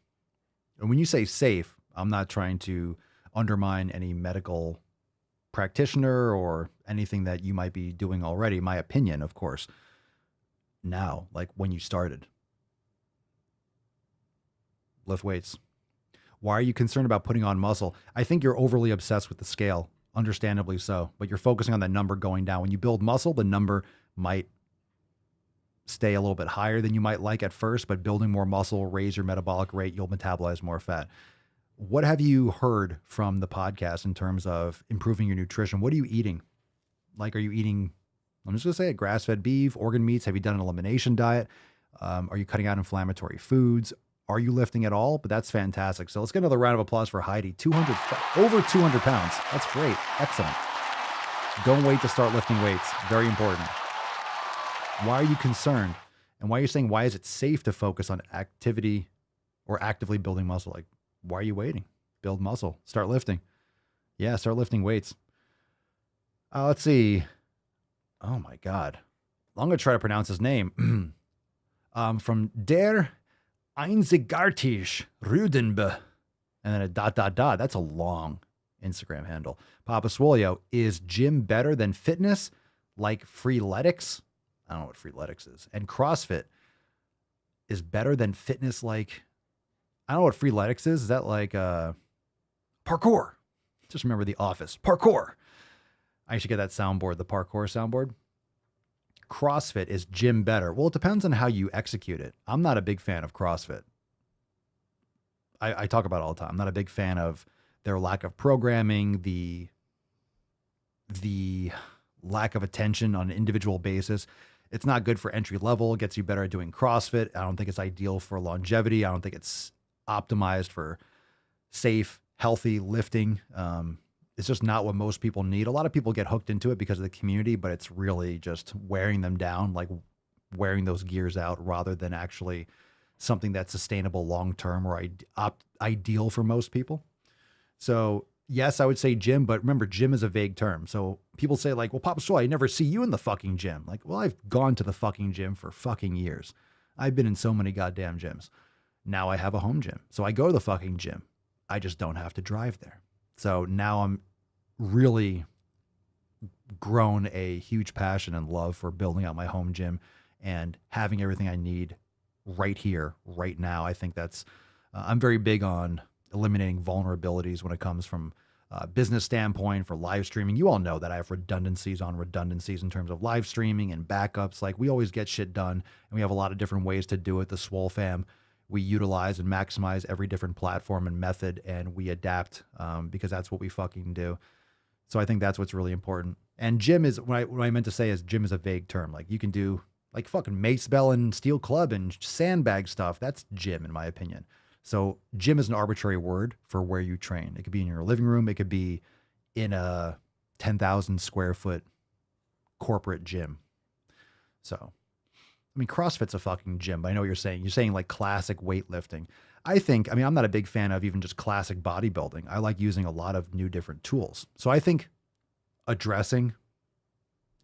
And when you say safe, I'm not trying to undermine any medical practitioner or anything that you might be doing already. My opinion, of course. Now, like when you started. Lift weights. Why are you concerned about putting on muscle? I think you're overly obsessed with the scale, understandably so, but you're focusing on the number going down. When you build muscle, the number might stay a little bit higher than you might like at first, but building more muscle, raise your metabolic rate, you'll metabolize more fat. What have you heard from the podcast in terms of improving your nutrition? What are you eating? Like, are you eating, I'm just going to say it, grass-fed beef, organ meats? Have you done an elimination diet? Are you cutting out inflammatory foods? Are you lifting at all? But that's fantastic. So let's get another round of applause for Heidi. Over 200 pounds. That's great. Excellent. Don't wait to start lifting weights. Very important. Why are you concerned? And why are you saying, why is it safe to focus on activity or actively building muscle? Like, why are you waiting? Build muscle. Start lifting. Yeah, start lifting weights. Let's see. Oh my God. I'm going to try to pronounce his name. From Der Einzigartig Rudenbe. And then a ... That's a long Instagram handle. Papa Swolio, is gym better than fitness like freeletics? I don't know what freeletics is. And CrossFit is better than fitness like, I don't know what freeletics is. Is that like parkour? Just remember The Office. Parkour. I should get that soundboard, the parkour soundboard. CrossFit is gym better. Well, it depends on how you execute it. I'm not a big fan of CrossFit. I talk about it all the time. I'm not a big fan of their lack of programming, the lack of attention on an individual basis. It's not good for entry level. It gets you better at doing CrossFit. I don't think it's ideal for longevity. I don't think it's optimized for safe, healthy lifting. It's just not what most people need. A lot of people get hooked into it because of the community, but it's really just wearing them down, like wearing those gears out rather than actually something that's sustainable long-term or ideal for most people. So yes, I would say gym, but remember, gym is a vague term. So people say like, well, Papa Swole, I never see you in the fucking gym. Like, well, I've gone to the fucking gym for fucking years. I've been in so many goddamn gyms. Now I have a home gym. So I go to the fucking gym. I just don't have to drive there. So now I'm really grown a huge passion and love for building out my home gym and having everything I need right here, right now. I think that's, I'm very big on eliminating vulnerabilities when it comes from a business standpoint for live streaming. You all know that I have redundancies on redundancies in terms of live streaming and backups. Like, we always get shit done, and we have a lot of different ways to do it. The Swole fam, we utilize and maximize every different platform and method, and we adapt because that's what we fucking do. So I think that's what's really important. And gym is, what I meant to say is gym is a vague term. Like, you can do like fucking mace bell and steel club and sandbag stuff. That's gym, in my opinion. So gym is an arbitrary word for where you train. It could be in your living room. It could be in a 10,000 square foot corporate gym. So, I mean, CrossFit's a fucking gym, but I know what you're saying. You're saying like classic weightlifting. I mean, I'm not a big fan of even just classic bodybuilding. I like using a lot of new different tools. So I think addressing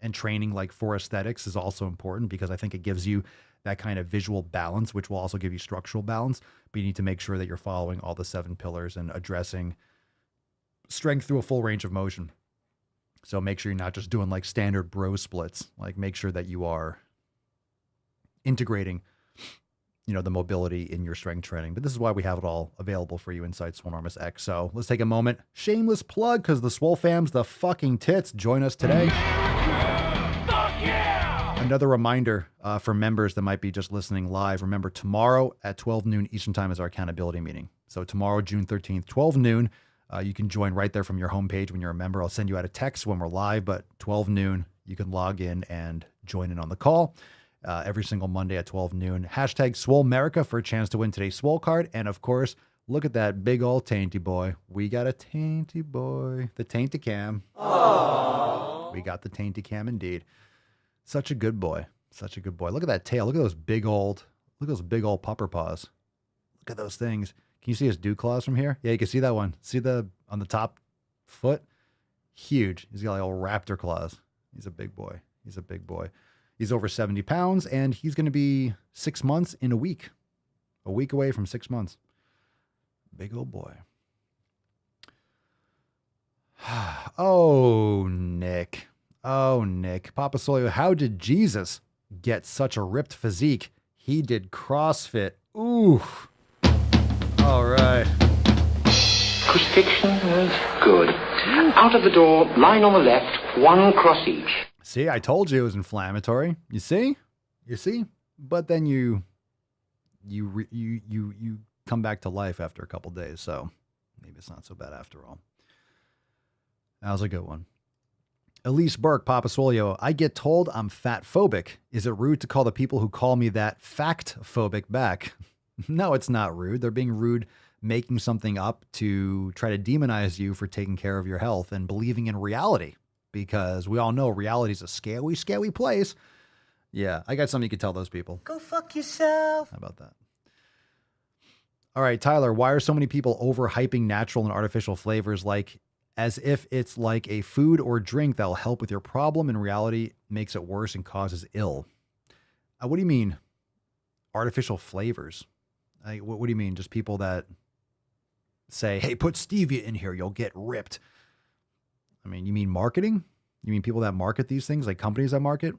and training like for aesthetics is also important, because I think it gives you that kind of visual balance, which will also give you structural balance. But you need to make sure that you're following all the 7 pillars and addressing strength through a full range of motion. So make sure you're not just doing like standard bro splits. Like, make sure that you are integrating, you know, the mobility in your strength training. But this is why we have it all available for you inside Swolenormous X. So let's take a moment. Shameless plug, because the Swole fam's the fucking tits. Join us today. Another reminder for members that might be just listening live. Remember, tomorrow at 12 noon Eastern time is our accountability meeting. So tomorrow, June 13th, 12 noon, you can join right there from your homepage when you're a member. I'll send you out a text when we're live, but 12 noon, you can log in and join in on the call. Every single Monday at 12 noon. Hashtag SwoleAmerica for a chance to win today's Swole card. And of course, look at that big old tainty boy. We got a tainty boy. The tainty cam. Aww. We got the tainty cam indeed. Such a good boy. Such a good boy. Look at that tail. Look at those big old pupper paws. Look at those things. Can you see his dew claws from here? Yeah, you can see that one. See on the top foot? Huge. He's got like little raptor claws. He's a big boy. He's a big boy. He's over 70 pounds, and he's going to be 6 months in a week. A week away from 6 months. Big old boy. Oh, Nick. Oh, Nick. Papa Swolio, how did Jesus get such a ripped physique? He did CrossFit. Ooh. All right. Crucifixion is good. Out of the door, line on the left, 1 cross each. See, I told you it was inflammatory. You see? You see? But then you come back to life after a couple days, so maybe it's not so bad after all. That was a good one. Elise Burke, Papa Swolio, I get told I'm fat phobic. Is it rude to call the people who call me that fact phobic back? No, it's not rude. They're being rude, making something up to try to demonize you for taking care of your health and believing in reality, because we all know reality is a scary, scary place. Yeah, I got something you could tell those people. Go fuck yourself. How about that? All right, Tyler, why are so many people overhyping natural and artificial flavors as if it's like a food or drink that'll help with your problem? In reality, makes it worse and causes ill. What do you mean, artificial flavors? What do you mean? Just people that say, hey, put stevia in here, you'll get ripped. I mean, you mean marketing? You mean people that market these things, like companies that market?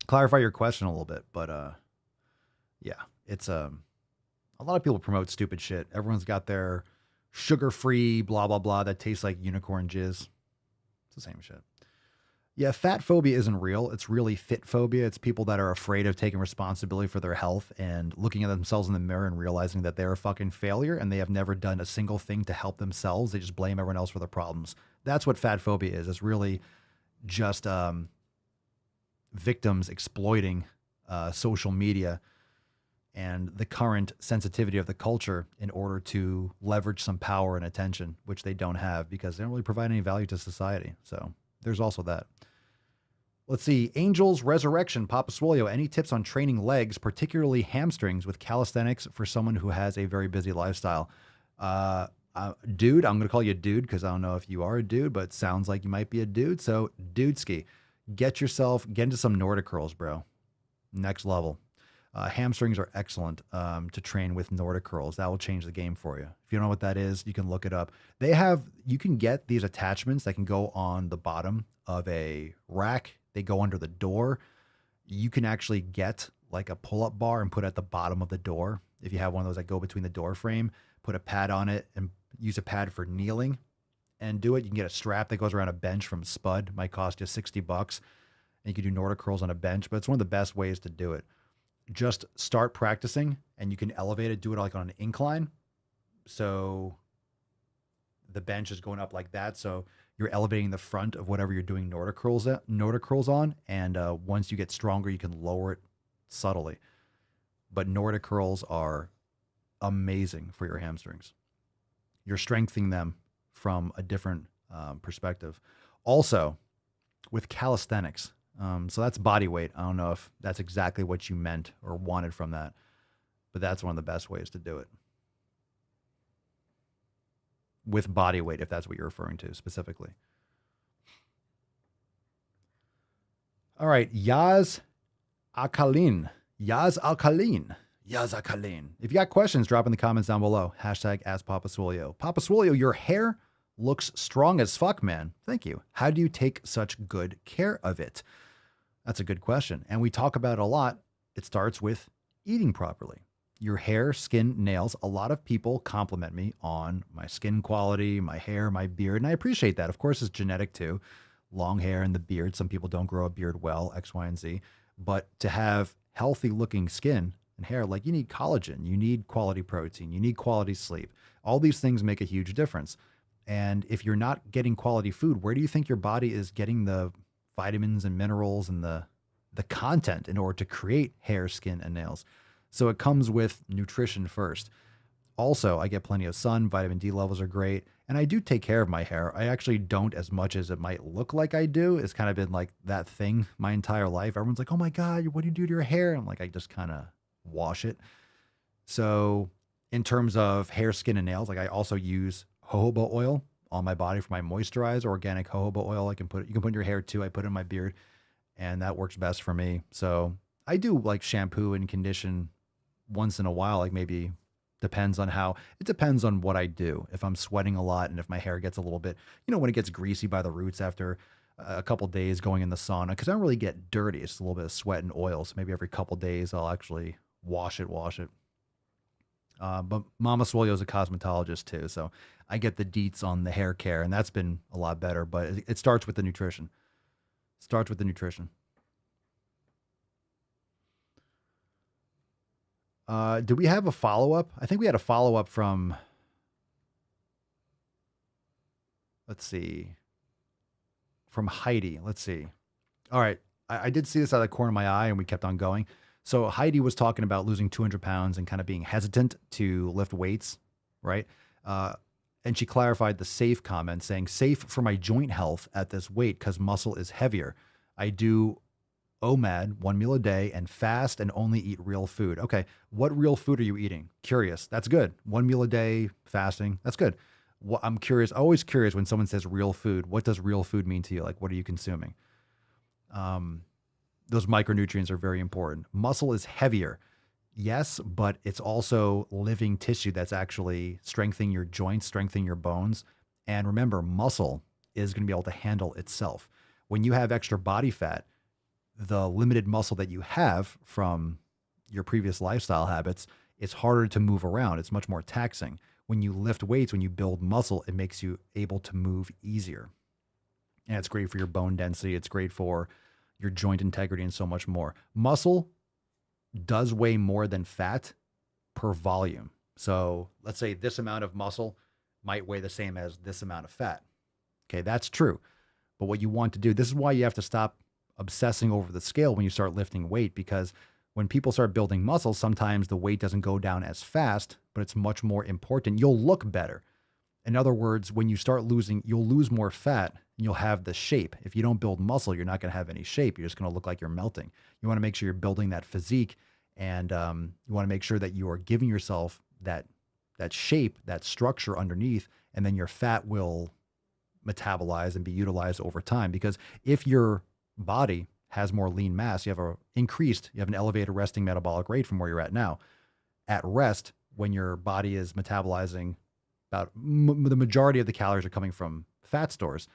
Clarify your question a little bit, but yeah, it's a lot of people promote stupid shit. Everyone's got their sugar-free blah, blah, blah that tastes like unicorn jizz. It's the same shit. Yeah, fat phobia isn't real. It's really fit phobia. It's people that are afraid of taking responsibility for their health and looking at themselves in the mirror and realizing that they're a fucking failure and they have never done a single thing to help themselves. They just blame everyone else for their problems. That's what fat phobia is. It's really just victims exploiting social media and the current sensitivity of the culture in order to leverage some power and attention, which they don't have because they don't really provide any value to society. So there's also that. Let's see. Angel's Resurrection, Papa Swolio. Any tips on training legs, particularly hamstrings, with calisthenics for someone who has a very busy lifestyle? Dude, I'm going to call you a dude because I don't know if you are a dude, but it sounds like you might be a dude. So, dudeski, get into some Nordic curls, bro. Next level. Hamstrings are excellent to train with Nordic curls. That will change the game for you. If you don't know what that is, you can look it up. You can get these attachments that can go on the bottom of a rack. They go under the door. You can actually get like a pull-up bar and put it at the bottom of the door. If you have one of those that go between the door frame, put a pad on it and use a pad for kneeling and do it. You can get a strap that goes around a bench from Spud. Might cost you $60. And you can do Nordic curls on a bench, but it's one of the best ways to do it. Just start practicing and you can elevate it, do it like on an incline. So the bench is going up like that. So you're elevating the front of whatever you're doing Nordic curls on. And once you get stronger, you can lower it subtly. But Nordic curls are amazing for your hamstrings. You're strengthening them from a different perspective. Also, with calisthenics, so that's body weight. I don't know if that's exactly what you meant or wanted from that, but that's one of the best ways to do it. With body weight, if that's what you're referring to specifically. All right, Yaz Alkalin. If you got questions, drop in the comments down below. Hashtag Ask Papa Swolio. Papa Swolio, your hair looks strong as fuck, man. Thank you. How do you take such good care of it? That's a good question. And we talk about it a lot. It starts with eating properly. Your hair, skin, nails. A lot of people compliment me on my skin quality, my hair, my beard, and I appreciate that. Of course, it's genetic too. Long hair and the beard. Some people don't grow a beard well, X, Y, and Z. But to have healthy looking skin and hair, like you need collagen, you need quality protein, you need quality sleep. All these things make a huge difference. And if you're not getting quality food, where do you think your body is getting the vitamins and minerals and the content in order to create hair, skin, and nails? So it comes with nutrition first. Also, I get plenty of sun. Vitamin D levels are great. And I do take care of my hair. I actually don't as much as it might look like I do. It's kind of been like that thing my entire life. Everyone's like, oh my God, what do you do to your hair? I'm like, I just kind of wash it. So in terms of hair, skin, and nails, like I also use jojoba oil on my body for my moisturizer, organic jojoba oil. You can put it in your hair too. I put it in my beard and that works best for me. So I do like shampoo and condition once in a while, like maybe depends on what I do. If I'm sweating a lot and if my hair gets a little bit, when it gets greasy by the roots after a couple days going in the sauna, because I don't really get dirty. It's a little bit of sweat and oil. So maybe every couple days I'll actually wash it. But Mama Swolio is a cosmetologist too. So I get the deets on the hair care and that's been a lot better, but it starts with the nutrition. Do we have a follow-up? I think we had a follow-up from, let's see, from Heidi. Let's see. All right. I did see this out of the corner of my eye and we kept on going. So Heidi was talking about losing 200 pounds and kind of being hesitant to lift weights, right? And she clarified the safe comment saying, safe for my joint health at this weight because muscle is heavier. I do OMAD, 1 meal a day, and fast and only eat real food. Okay, what real food are you eating? Curious. That's good. 1 meal a day, fasting. That's good. I'm curious. Always curious when someone says real food. What does real food mean to you? Like, what are you consuming? Those micronutrients are very important. Muscle is heavier. Yes, but it's also living tissue that's actually strengthening your joints, strengthening your bones. And remember, muscle is going to be able to handle itself. When you have extra body fat, the limited muscle that you have from your previous lifestyle habits, it's harder to move around. It's much more taxing. When you lift weights, when you build muscle, it makes you able to move easier. And it's great for your bone density. It's great for your joint integrity and so much more. Muscle does weigh more than fat per volume. So let's say this amount of muscle might weigh the same as this amount of fat. Okay, that's true. But what you want to do, this is why you have to stop obsessing over the scale when you start lifting weight, because when people start building muscle, sometimes the weight doesn't go down as fast, but it's much more important. You'll look better. In other words, when you start losing, you'll lose more fat and you'll have the shape. If you don't build muscle, you're not going to have any shape. You're just going to look like you're melting. You want to make sure you're building that physique and you want to make sure that you are giving yourself that shape, that structure underneath, and then your fat will metabolize and be utilized over time. Because if your body has more lean mass, you have an elevated resting metabolic rate from where you're at now. At rest, when your body is metabolizing about the majority of the calories are coming from fat stores,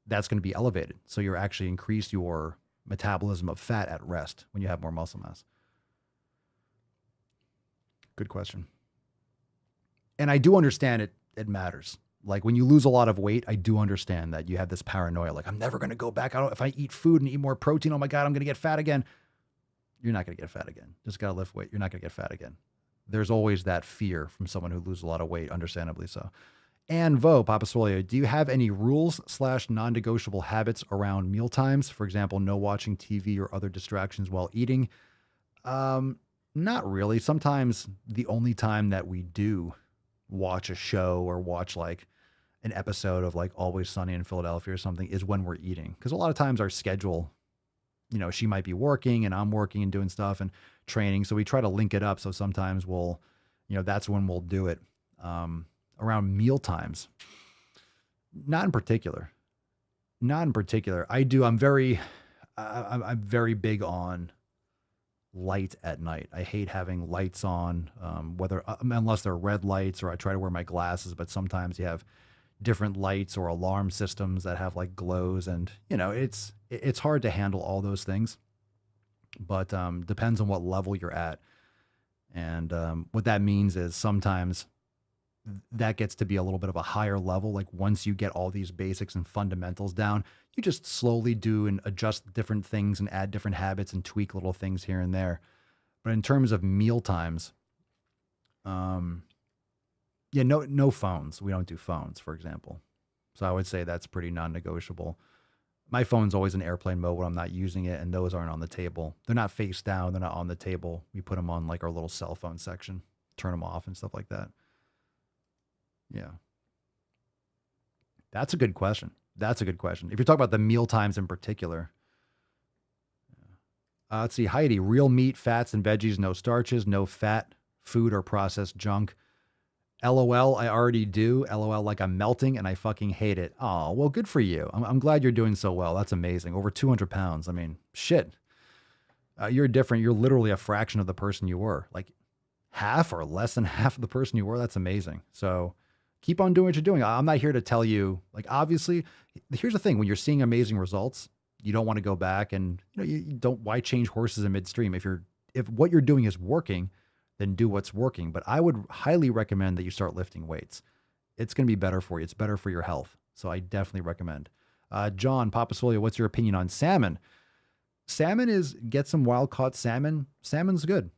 that's going to be elevated. So you're actually increase your metabolism of fat at rest when you have more muscle mass. Good question. And I do understand it matters. Like when you lose a lot of weight, I do understand that you have this paranoia. Like, I'm never going to go back. If I eat food and eat more protein, oh my God, I'm going to get fat again. You're not going to get fat again. Just got to lift weight. You're not going to get fat again. There's always that fear from someone who loses a lot of weight, understandably so. And Papa Swolio, do you have any rules / non-negotiable habits around meal times? For example, no watching TV or other distractions while eating? Not really. Sometimes the only time that we do watch a show or watch like an episode of like Always Sunny in Philadelphia or something is when we're eating. Because a lot of times our schedule, she might be working and I'm working and doing stuff and training. So we try to link it up. So sometimes we'll, that's when we'll do it. Around meal times, not in particular. I'm very big on light at night. I hate having lights on, unless they're red lights, or I try to wear my glasses, but sometimes you have different lights or alarm systems that have like glows, and it's hard to handle all those things, but depends on what level you're at. And what that means is sometimes that gets to be a little bit of a higher level. Like once you get all these basics and fundamentals down, you just slowly do and adjust different things and add different habits and tweak little things here and there. But in terms of meal times, no phones. We don't do phones, for example. So I would say that's pretty non-negotiable. My phone's always in airplane mode when I'm not using it, and those aren't on the table. They're not face down. They're not on the table. We put them on like our little cell phone section, turn them off and stuff like that. Yeah. That's a good question. That's a good question. If you're talking about the meal times in particular. Let's see. Heidi, real meat, fats, and veggies, no starches, no fat, food or processed junk. LOL, I already do. LOL, like I'm melting and I fucking hate it. Oh, well, good for you. I'm glad you're doing so well. That's amazing. Over 200 pounds. I mean, shit. You're different. You're literally a fraction of the person you were. Like half or less than half of the person you were. That's amazing. So keep on doing what you're doing. I'm not here to tell you, like, obviously, here's the thing. When you're seeing amazing results, you don't want to go back and, you don't, why change horses in midstream? If what you're doing is working, then do what's working. But I would highly recommend that you start lifting weights. It's going to be better for you. It's better for your health. So I definitely recommend. John, Papa Swolio, what's your opinion on salmon? Get some wild caught salmon. Salmon's good.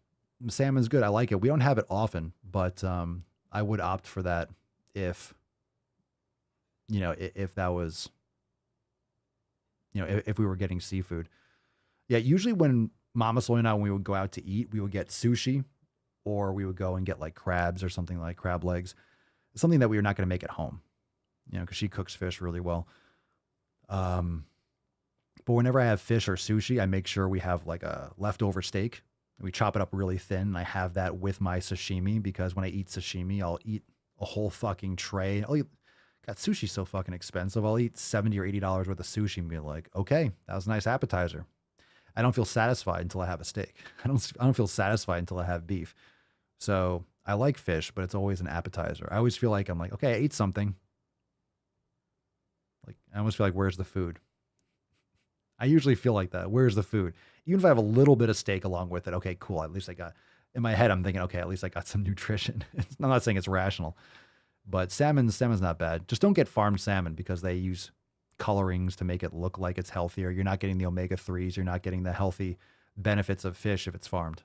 Salmon's good. I like it. We don't have it often, but I would opt for that if that was, if we were getting seafood. Yeah, usually when Mama Swolio and I, when we would go out to eat, we would get sushi, or we would go and get like crabs or something, like crab legs, something that we were not going to make at home, because she cooks fish really well. But whenever I have fish or sushi, I make sure we have like a leftover steak. We chop it up really thin, and I have that with my sashimi, because when I eat sashimi, I'll eat a whole fucking tray. God, sushi's so fucking expensive. I'll eat $70 or $80 worth of sushi and be like, okay, that was a nice appetizer. I don't feel satisfied until I have a steak. I don't feel satisfied until I have beef. So I like fish, but it's always an appetizer. I always feel like I'm like, okay, I ate something. Like, I almost feel like, where's the food? I usually feel like that. Where's the food? Even if I have a little bit of steak along with it, okay, cool. At least I got, in my head, I'm thinking, okay, at least I got some nutrition. I'm not saying it's rational, but salmon's not bad. Just don't get farmed salmon, because they use colorings to make it look like it's healthier. You're not getting the omega-3s. You're not getting the healthy benefits of fish if it's farmed.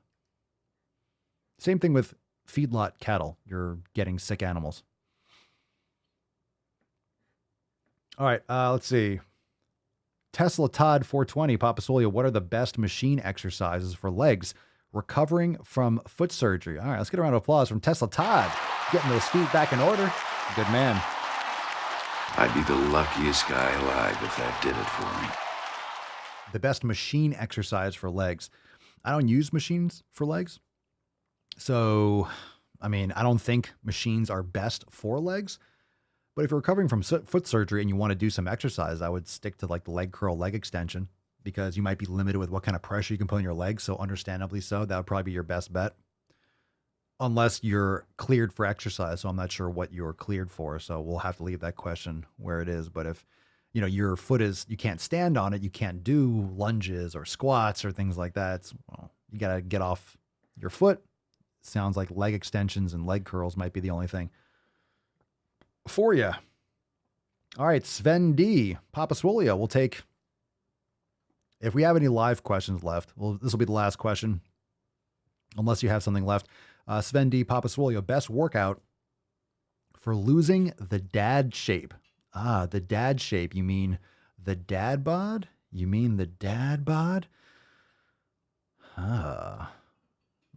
Same thing with feedlot cattle. You're getting sick animals. All right, let's see. Tesla Todd 420, Papa Swolio, what are the best machine exercises for legs recovering from foot surgery? All right, let's get a round of applause from Tesla Todd. Getting those feet back in order. Good man. I'd be the luckiest guy alive if that did it for me. The best machine exercise for legs. I don't use machines for legs. So, I mean, I don't think machines are best for legs. But if you're recovering from foot surgery and you want to do some exercise, I would stick to like the leg curl, leg extension, because you might be limited with what kind of pressure you can put on your legs. So understandably so, that would probably be your best bet. Unless you're cleared for exercise. So I'm not sure what you're cleared for. So we'll have to leave that question where it is. But if, your foot you can't stand on it, you can't do lunges or squats or things like that. You got to get off your foot. Sounds like leg extensions and leg curls might be the only thing for you. All right, Sven D, Papa Swolio, we'll take, if we have any live questions left, this will be the last question, unless you have something left. Sven D, Papa Swolio, best workout for losing the dad shape. The dad shape. You mean the dad bod?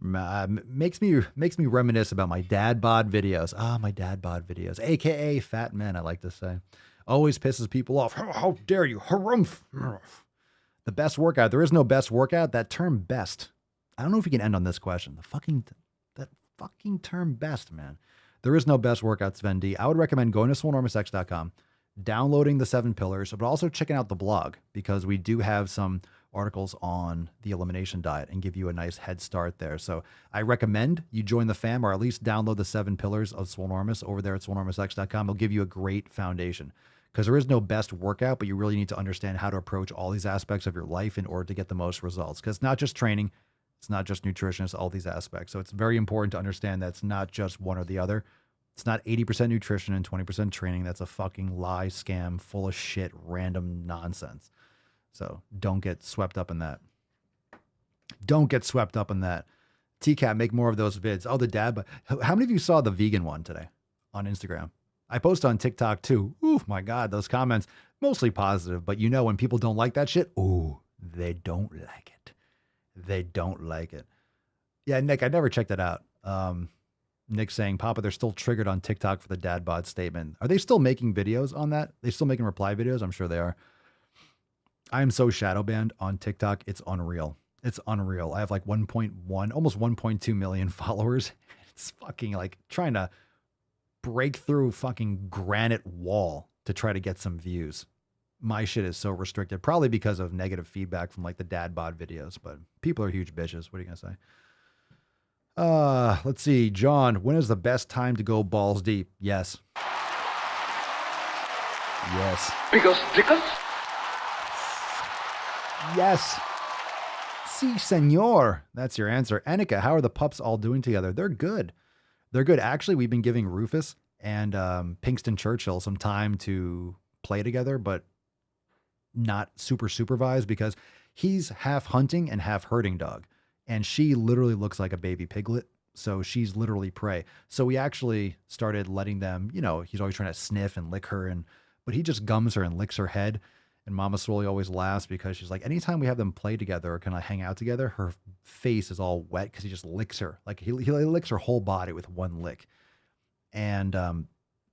Makes me reminisce about my dad bod videos. My dad bod videos, aka fat men, I like to say. Always pisses people off. How dare you? Harumph. The best workout. There is no best workout. That term best. I don't know if we can end on this question. That fucking term best, man. There is no best workout, Sven D. I would recommend going to swolenormousx.com, downloading the 7 pillars, but also checking out the blog, because we do have some articles on the elimination diet and give you a nice head start there. So I recommend you join the fam, or at least download the 7 pillars of Swolenormous over there at swolenormousx.com. It'll give you a great foundation, because there is no best workout, but you really need to understand how to approach all these aspects of your life in order to get the most results. Because it's not just training, it's not just nutrition, it's all these aspects. So it's very important to understand that it's not just one or the other. It's not 80% nutrition and 20% training. That's a fucking lie, scam, full of shit, random nonsense. So don't get swept up in that. TCAT, make more of those vids. Oh, the dad, but how many of you saw the vegan one today on Instagram? I post on TikTok too. Ooh, my God, those comments, mostly positive, but when people don't like that shit, ooh, they don't like it. Yeah, Nick, I never checked that out. Nick saying, Papa, they're still triggered on TikTok for the dad bod statement. Are they still making videos on that? They still making reply videos? I'm sure they are. I am so shadow banned on TikTok. It's unreal. It's unreal. I have like 1.1, almost 1.2 million followers. It's fucking like trying to break through fucking granite wall to try to get some views. My shit is so restricted, probably because of negative feedback from like the dad bod videos, but people are huge bitches. What are you going to say? Let's see. John, when is the best time to go balls deep? Yes. Yes. Because Dickens? Yes. Si, senor. That's your answer. Annika, how are the pups all doing together? They're good. They're good. Actually, we've been giving Rufus and Pinkston Churchill some time to play together, but not super supervised because he's half hunting and half herding dog. And she literally looks like a baby piglet. So she's literally prey. So we actually started letting them, you know, he's always trying to sniff and lick her, but he just gums her and licks her head. And Mama Swole always laughs because she's like, anytime we have them play together or kind of hang out together, her face is all wet because he just licks her. Like he licks her whole body with one lick. And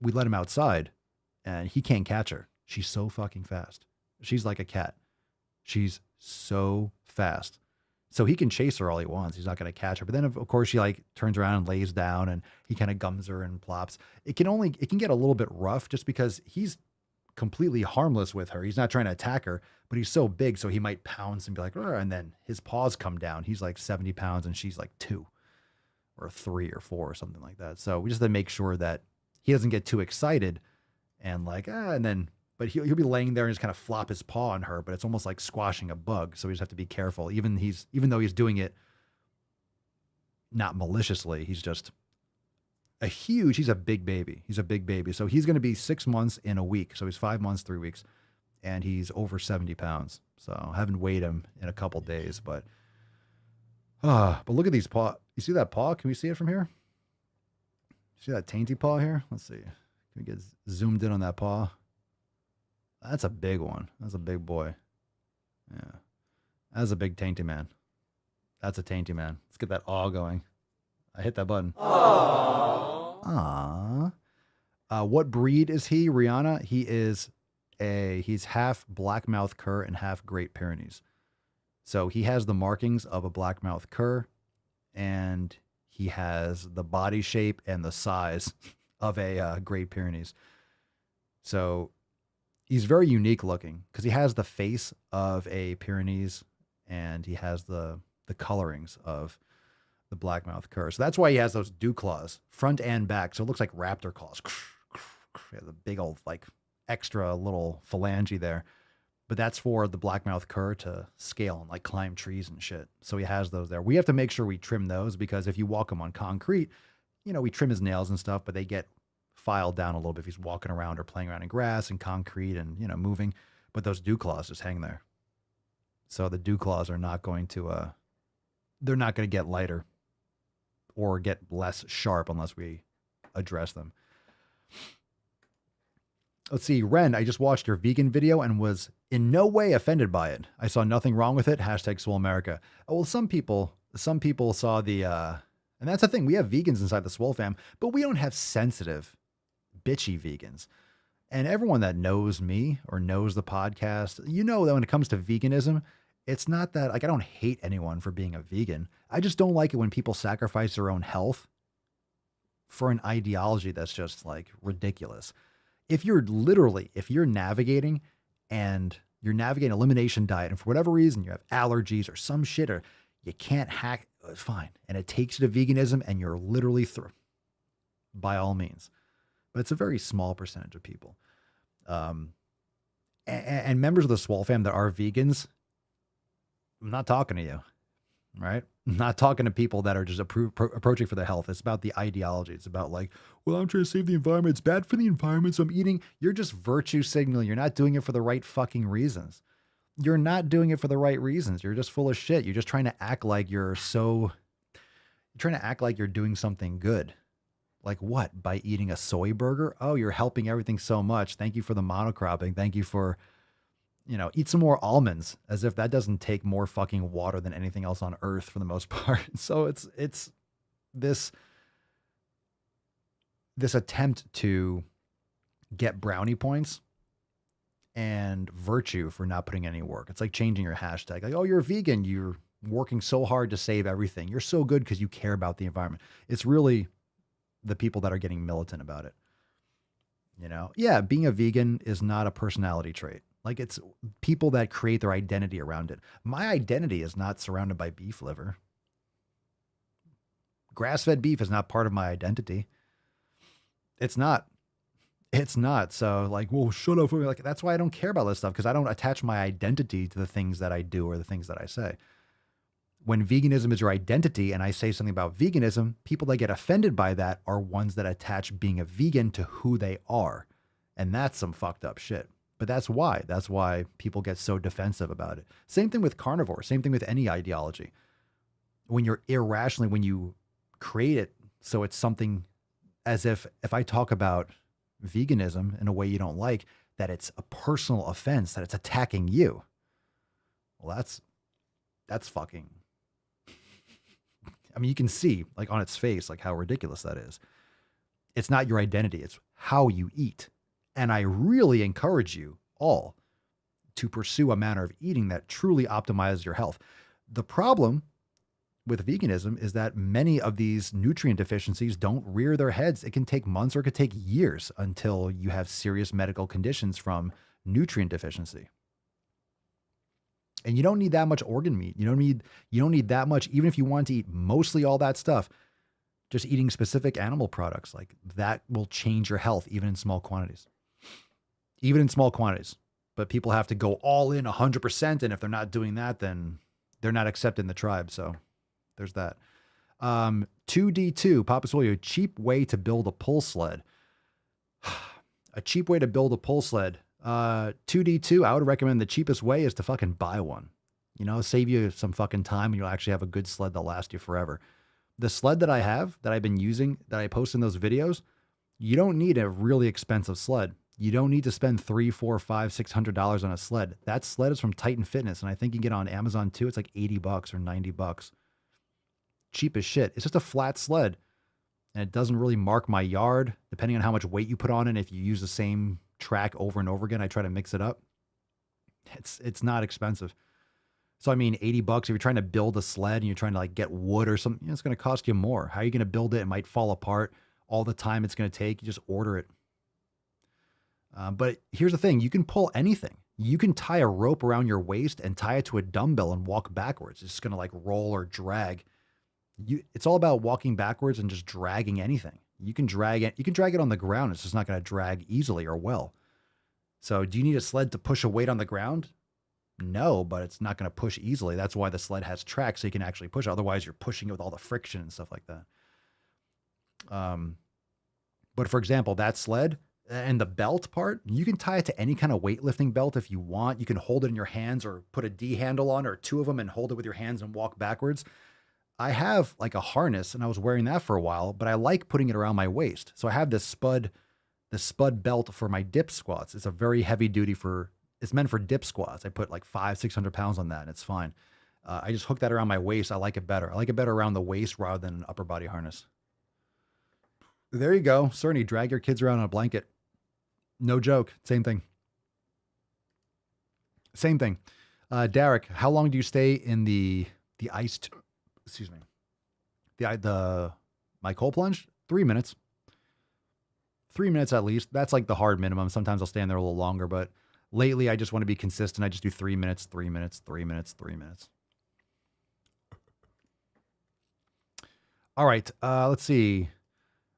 we let him outside and he can't catch her. She's so fucking fast. She's like a cat. She's so fast. So he can chase her all he wants. He's not going to catch her. But then, of course, she like turns around and lays down and he kind of gums her and plops. It can get a little bit rough just because he's completely harmless with her. He's not trying to attack her, but he's so big. So he might pounce and be like, "Rrr," and then his paws come down. He's like 70 pounds and she's like 2 or 3 or 4 or something like that. So we just have to make sure that he doesn't get too excited and like, and then, but he'll be laying there and just kind of flop his paw on her, but it's almost like squashing a bug. So we just have to be careful. Even though he's doing it not maliciously, he's just he's a big baby. He's a big baby. So he's going to be 6 months in a week. So he's 5 months, 3 weeks, and he's over 70 pounds. So I haven't weighed him in a couple days, but look at these paw. You see that paw? Can we see it from here? See that tainty paw here? Let's see. Can we get zoomed in on that paw? That's a big one. That's a big boy. Yeah. That's a big tainty man. That's a tainty man. Let's get that aw going. I hit that button. Aww. What breed is he, Rihanna? He's half blackmouth cur and half Great Pyrenees. So he has the markings of a blackmouth cur and he has the body shape and the size of a Great Pyrenees. So he's very unique looking because he has the face of a Pyrenees and he has the colorings of the blackmouth cur. So that's why he has those dew claws, front and back. So it looks like raptor claws. The big old like extra little phalange there. But that's for the blackmouth cur to scale and like climb trees and shit. So he has those there. We have to make sure we trim those because if you walk him on concrete, you know, we trim his nails and stuff, but they get filed down a little bit if he's walking around or playing around in grass and concrete and, you know, moving. But those dew claws just hang there. So the dew claws are not going to, they're not going to get lighter or get less sharp unless we address them. Let's see. Ren, I just watched your vegan video and was in no way offended by it. I saw nothing wrong with it. Hashtag Swole America. Well, some people saw the, and that's the thing. We have vegans inside the Swole fam, but we don't have sensitive, bitchy vegans. And everyone that knows me or knows the podcast, you know that when it comes to veganism, it's not that, like, I don't hate anyone for being a vegan. I just don't like it when people sacrifice their own health for an ideology that's just like ridiculous. If you're navigating and you're navigating elimination diet and for whatever reason you have allergies or some shit or you can't hack, it's fine. And it takes you to veganism and you're literally through, by all means. But it's a very small percentage of people. And members of the Swole fam that are vegans, I'm not talking to you, right? I'm not talking to people that are just approaching for their health. It's about the ideology. It's about like, well, I'm trying to save the environment. It's bad for the environment, so I'm eating. You're just virtue signaling. You're not doing it for the right fucking reasons. You're not doing it for the right reasons. You're just full of shit. You're just trying to act like you're doing something good. Like what? By eating a soy burger? Oh, you're helping everything so much. Thank you for the monocropping. Thank you for, eat some more almonds, as if that doesn't take more fucking water than anything else on earth for the most part. So it's this this attempt to get brownie points and virtue for not putting any work. It's like changing your hashtag. Like, oh, you're a vegan. You're working so hard to save everything. You're so good because you care about the environment. It's really the people that are getting militant about it. You know, yeah, being a vegan is not a personality trait. Like, it's people that create their identity around it. My identity is not surrounded by beef liver. Grass-fed beef is not part of my identity. It's not. It's not. So like, well, shut up. Like, that's why I don't care about this stuff, because I don't attach my identity to the things that I do or the things that I say. When veganism is your identity and I say something about veganism, people that get offended by that are ones that attach being a vegan to who they are. And that's some fucked up shit. But that's why people get so defensive about it. Same thing with carnivore, same thing with any ideology. When you're irrationally, when you create it so it's something, as if I talk about veganism in a way you don't like, that it's a personal offense, that it's attacking you. Well, that's fucking, I mean, you can see like on its face, like how ridiculous that is. It's not your identity. It's how you eat. And I really encourage you all to pursue a manner of eating that truly optimizes your health. The problem with veganism is that many of these nutrient deficiencies don't rear their heads. It can take months or it could take years until you have serious medical conditions from nutrient deficiency. And you don't need that much organ meat. You don't need that much, even if you want to eat mostly all that stuff. Just eating specific animal products, like that will change your health, even in small quantities. Even in small quantities. But people have to go all in 100%. And if they're not doing that, then they're not accepted in the tribe. So there's that. 2D2, Papa Swolio, cheap way to build a pull sled. A cheap way to build a pull sled. 2D2, I would recommend the cheapest way is to fucking buy one. You know, save you some fucking time and you'll actually have a good sled that'll last you forever. The sled that I have, that I've been using, that I post in those videos, you don't need a really expensive sled. You don't need to spend $300, $400, $500, $600 on a sled. That sled is from Titan Fitness, and I think you can get it on Amazon too. It's like $80 or $90. Cheap as shit. It's just a flat sled, and it doesn't really mark my yard, depending on how much weight you put on it. If you use the same track over and over again, I try to mix it up. It's not expensive. So I mean, $80, if you're trying to build a sled and you're trying to like get wood or something, it's going to cost you more. How are you going to build it? It might fall apart. All the time it's going to take, you just order it. But here's the thing. You can pull anything. You can tie a rope around your waist and tie it to a dumbbell and walk backwards. It's just going to like roll or drag. It's all about walking backwards and just dragging anything. You can drag it. You can drag it on the ground. It's just not going to drag easily or well. So do you need a sled to push a weight on the ground? No, but it's not going to push easily. That's why the sled has tracks so you can actually push. Otherwise, you're pushing it with all the friction and stuff like that. But for example, that sled and the belt part, you can tie it to any kind of weightlifting belt if you want. You can hold it in your hands or put a D handle on or two of them and hold it with your hands and walk backwards. I have like a harness and I was wearing that for a while, but I like putting it around my waist. So I have this spud belt for my dip squats. It's a very heavy duty it's meant for dip squats. I put like 500-600 pounds on that and it's fine. I just hook that around my waist. I like it better. I like it better around the waist rather than an upper body harness. There you go. Cerny, drag your kids around on a blanket. No joke. Same thing. Same thing. Derek, how long do you stay in the iced, excuse me, my cold plunge? 3 minutes. 3 minutes at least. That's like the hard minimum. Sometimes I'll stay in there a little longer, but lately I just want to be consistent. I just do 3 minutes, 3 minutes, 3 minutes, 3 minutes. All right. Let's see.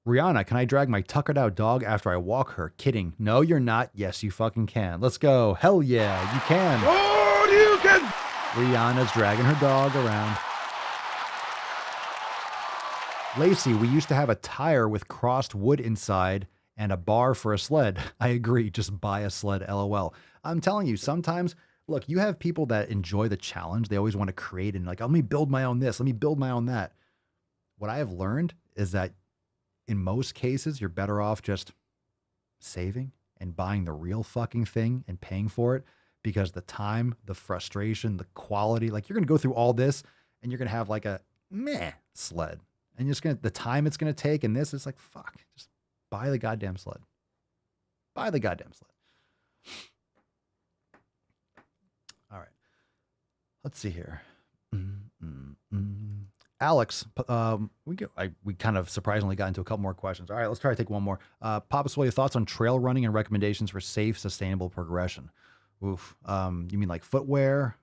Rihanna, can I drag my tuckered out dog after I walk her? Kidding. No, you're not. Yes, you fucking can. Let's go. Hell yeah, you can. Oh, you can. Rihanna's dragging her dog around. Lacey, we used to have a tire with crossed wood inside and a bar for a sled. I agree. Just buy a sled. LOL. I'm telling you, sometimes, look, you have people that enjoy the challenge. They always want to create and like, let me build my own this. Let me build my own that. What I have learned is that in most cases, you're better off just saving and buying the real fucking thing and paying for it, because the time, the frustration, the quality, like you're going to go through all this and you're going to have like a meh sled, and you're just going to, the time it's going to take and this is like, fuck, just Buy the goddamn sled. Buy the goddamn sled. All right. Let's see here. Alex, we kind of surprisingly got into a couple more questions. All right, let's try to take one more. Papa Swole, your thoughts on trail running and recommendations for safe, sustainable progression? Oof. You mean like footwear?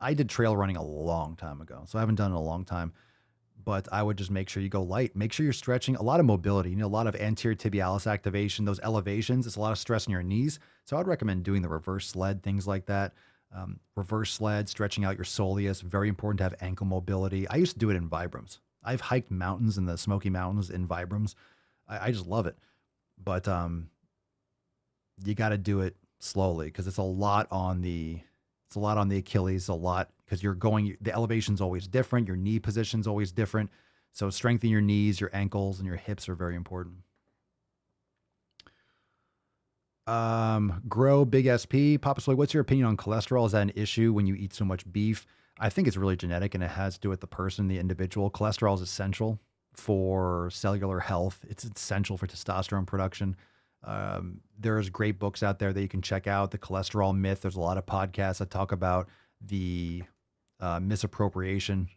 I did trail running a long time ago, so I haven't done it in a long time. But I would just make sure you go light. Make sure you're stretching. A lot of mobility. You know, a lot of anterior tibialis activation. Those elevations. It's a lot of stress in your knees. So I'd recommend doing the reverse sled, things like that. Reverse sled, stretching out your soleus. Very important to have ankle mobility. I used to do it in Vibrams. I've hiked mountains in the Smoky Mountains in Vibrams. I just love it. But you got to do it slowly because it's a lot on the Achilles, a lot because the elevation's always different. Your knee position's always different. So strengthen your knees, your ankles, and your hips are very important. Grow Big SP. Papa Swole, what's your opinion on cholesterol? Is that an issue when you eat so much beef? I think it's really genetic and it has to do with the person, the individual. Cholesterol is essential for cellular health. It's essential for testosterone production. There's great books out there that you can check out. The Cholesterol Myth. There's a lot of podcasts that talk about the misappropriation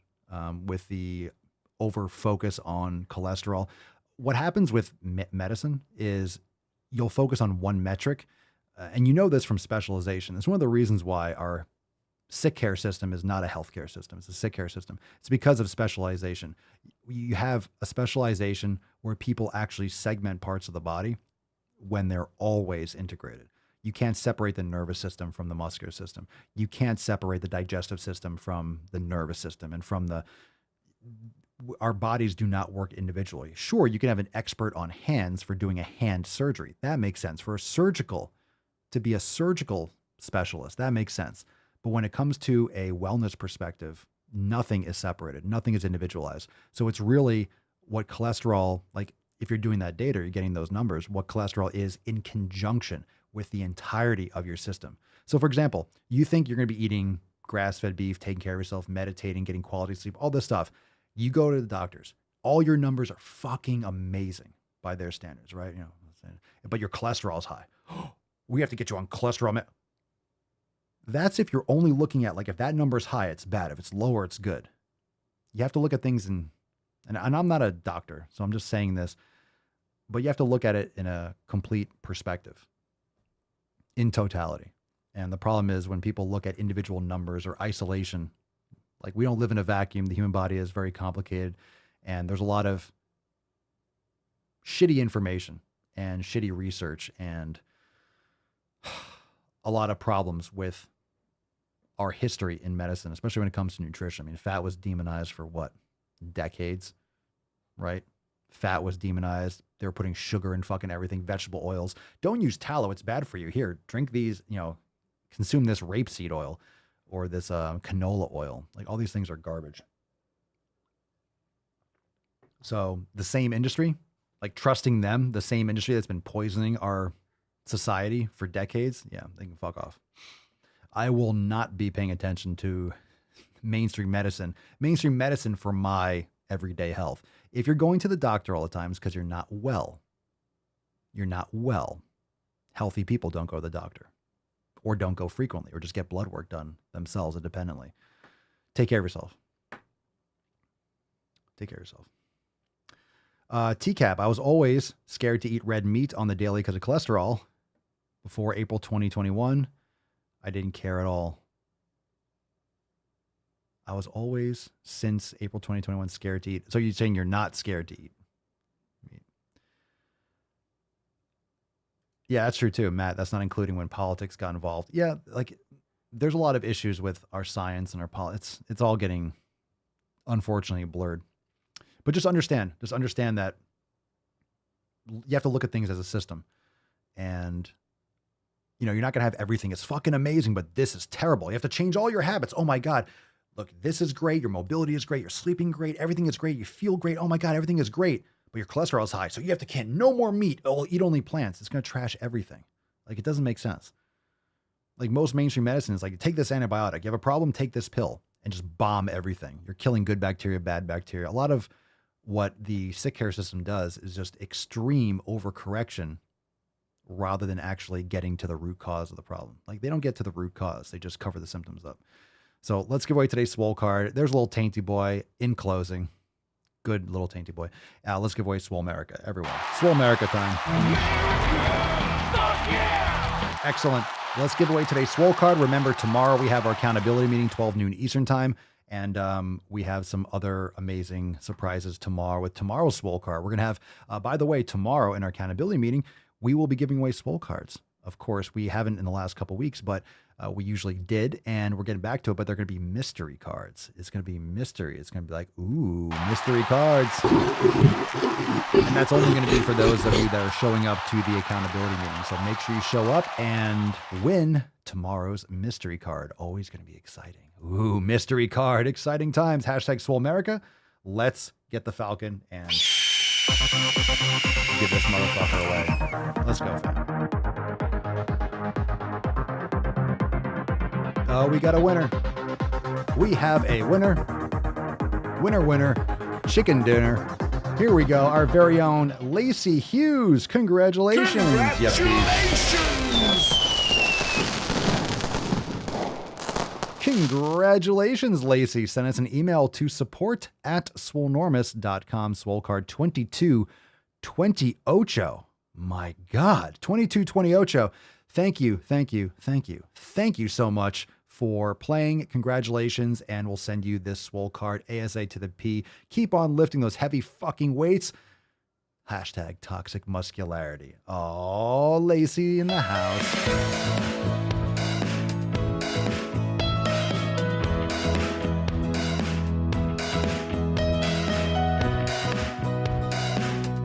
with the over focus on cholesterol. What happens with medicine is you'll focus on one metric. And you know this from specialization. It's one of the reasons why our sick care system is not a healthcare system. It's a sick care system. It's because of specialization. You have a specialization where people actually segment parts of the body when they're always integrated. You can't separate the nervous system from the muscular system. You can't separate the digestive system from the nervous system and from our bodies do not work individually. Sure, you can have an expert on hands for doing a hand surgery. That makes sense. To be a surgical specialist, that makes sense. But when it comes to a wellness perspective, nothing is separated. Nothing is individualized. So it's really what cholesterol, like if you're doing that data, you're getting those numbers, what cholesterol is in conjunction with the entirety of your system. So for example, you think you're going to be eating grass-fed beef, taking care of yourself, meditating, getting quality sleep, all this stuff. You go to the doctors. All your numbers are fucking amazing by their standards, right? You know, but your cholesterol is high. We have to get you on cholesterol. That's if you're only looking at, like, if that number is high, it's bad. If it's lower, it's good. You have to look at things and I'm not a doctor, so I'm just saying this, but you have to look at it in a complete perspective, in totality. And the problem is when people look at individual numbers or isolation, like we don't live in a vacuum. The human body is very complicated and there's a lot of shitty information and shitty research and a lot of problems with our history in medicine, especially when it comes to nutrition. I mean, fat was demonized for what? Decades, right? Fat was demonized. They were putting sugar in fucking everything, vegetable oils. Don't use tallow. It's bad for you. Here, drink these, consume this rapeseed oil or this canola oil. Like all these things are garbage. So the same industry, like trusting them, the same industry that's been poisoning our society for decades, yeah, they can fuck off. I will not be paying attention to mainstream medicine for my everyday health. If you're going to the doctor all the time, it's because you're not well. You're not well. Healthy people don't go to the doctor or don't go frequently or just get blood work done themselves independently. Take care of yourself. Take care of yourself. TCAP, I was always scared to eat red meat on the daily because of cholesterol. Before April 2021, I didn't care at all. I was always, since April 2021, scared to eat. So you're saying you're not scared to eat meat? Yeah, that's true too, Matt. That's not including when politics got involved. Yeah, like there's a lot of issues with our science and our politics. It's all getting, unfortunately, blurred. But just understand that you have to look at things as a system. And, you're not going to have everything. It's fucking amazing, but this is terrible. You have to change all your habits. Oh my God. Look, this is great. Your mobility is great. You're sleeping great. Everything is great. You feel great. Oh my God, everything is great. But your cholesterol is high. So you have to can no more meat. Oh, eat only plants. It's going to trash everything. Like it doesn't make sense. Like most mainstream medicine is like, take this antibiotic. You have a problem, take this pill and just bomb everything. You're killing good bacteria, bad bacteria. A lot of what the sick care system does is just extreme overcorrection rather than actually getting to the root cause of the problem. Like, they don't get to the root cause. They just cover the symptoms up. So let's give away today's Swole card. There's a little Tainty Boy in closing. Good little Tainty Boy. Let's give away Swole America, everyone. Swole America time. Excellent. Let's give away today's Swole card. Remember, tomorrow we have our accountability meeting, 12 noon Eastern time. And we have some other amazing surprises tomorrow with tomorrow's Swole card. We're going to have, by the way, tomorrow in our accountability meeting, we will be giving away Swole cards. Of course, we haven't in the last couple of weeks, but we usually did, and we're getting back to it, but they're going to be mystery cards. It's going to be mystery. It's going to be like, ooh, mystery cards. And that's only going to be for those of you that are showing up to the accountability meeting. So make sure you show up and win tomorrow's mystery card. Always going to be exciting. Ooh, mystery card. Exciting times. Hashtag Swole America. Let's get the Falcon and give this motherfucker away. Let's go, fam. Oh, we got a winner. We have a winner. Winner, winner. Chicken dinner. Here we go. Our very own Lacey Hughes. Congratulations. Congratulations, Lacey. Send us an email to support@swolenormous.com. Swole card 2228. My God, 2228. Thank you, thank you, thank you. Thank you so much for playing. Congratulations, and we'll send you this Swole card ASA to the P. Keep on lifting those heavy fucking weights. Hashtag toxic muscularity. Oh, Lacey in the house.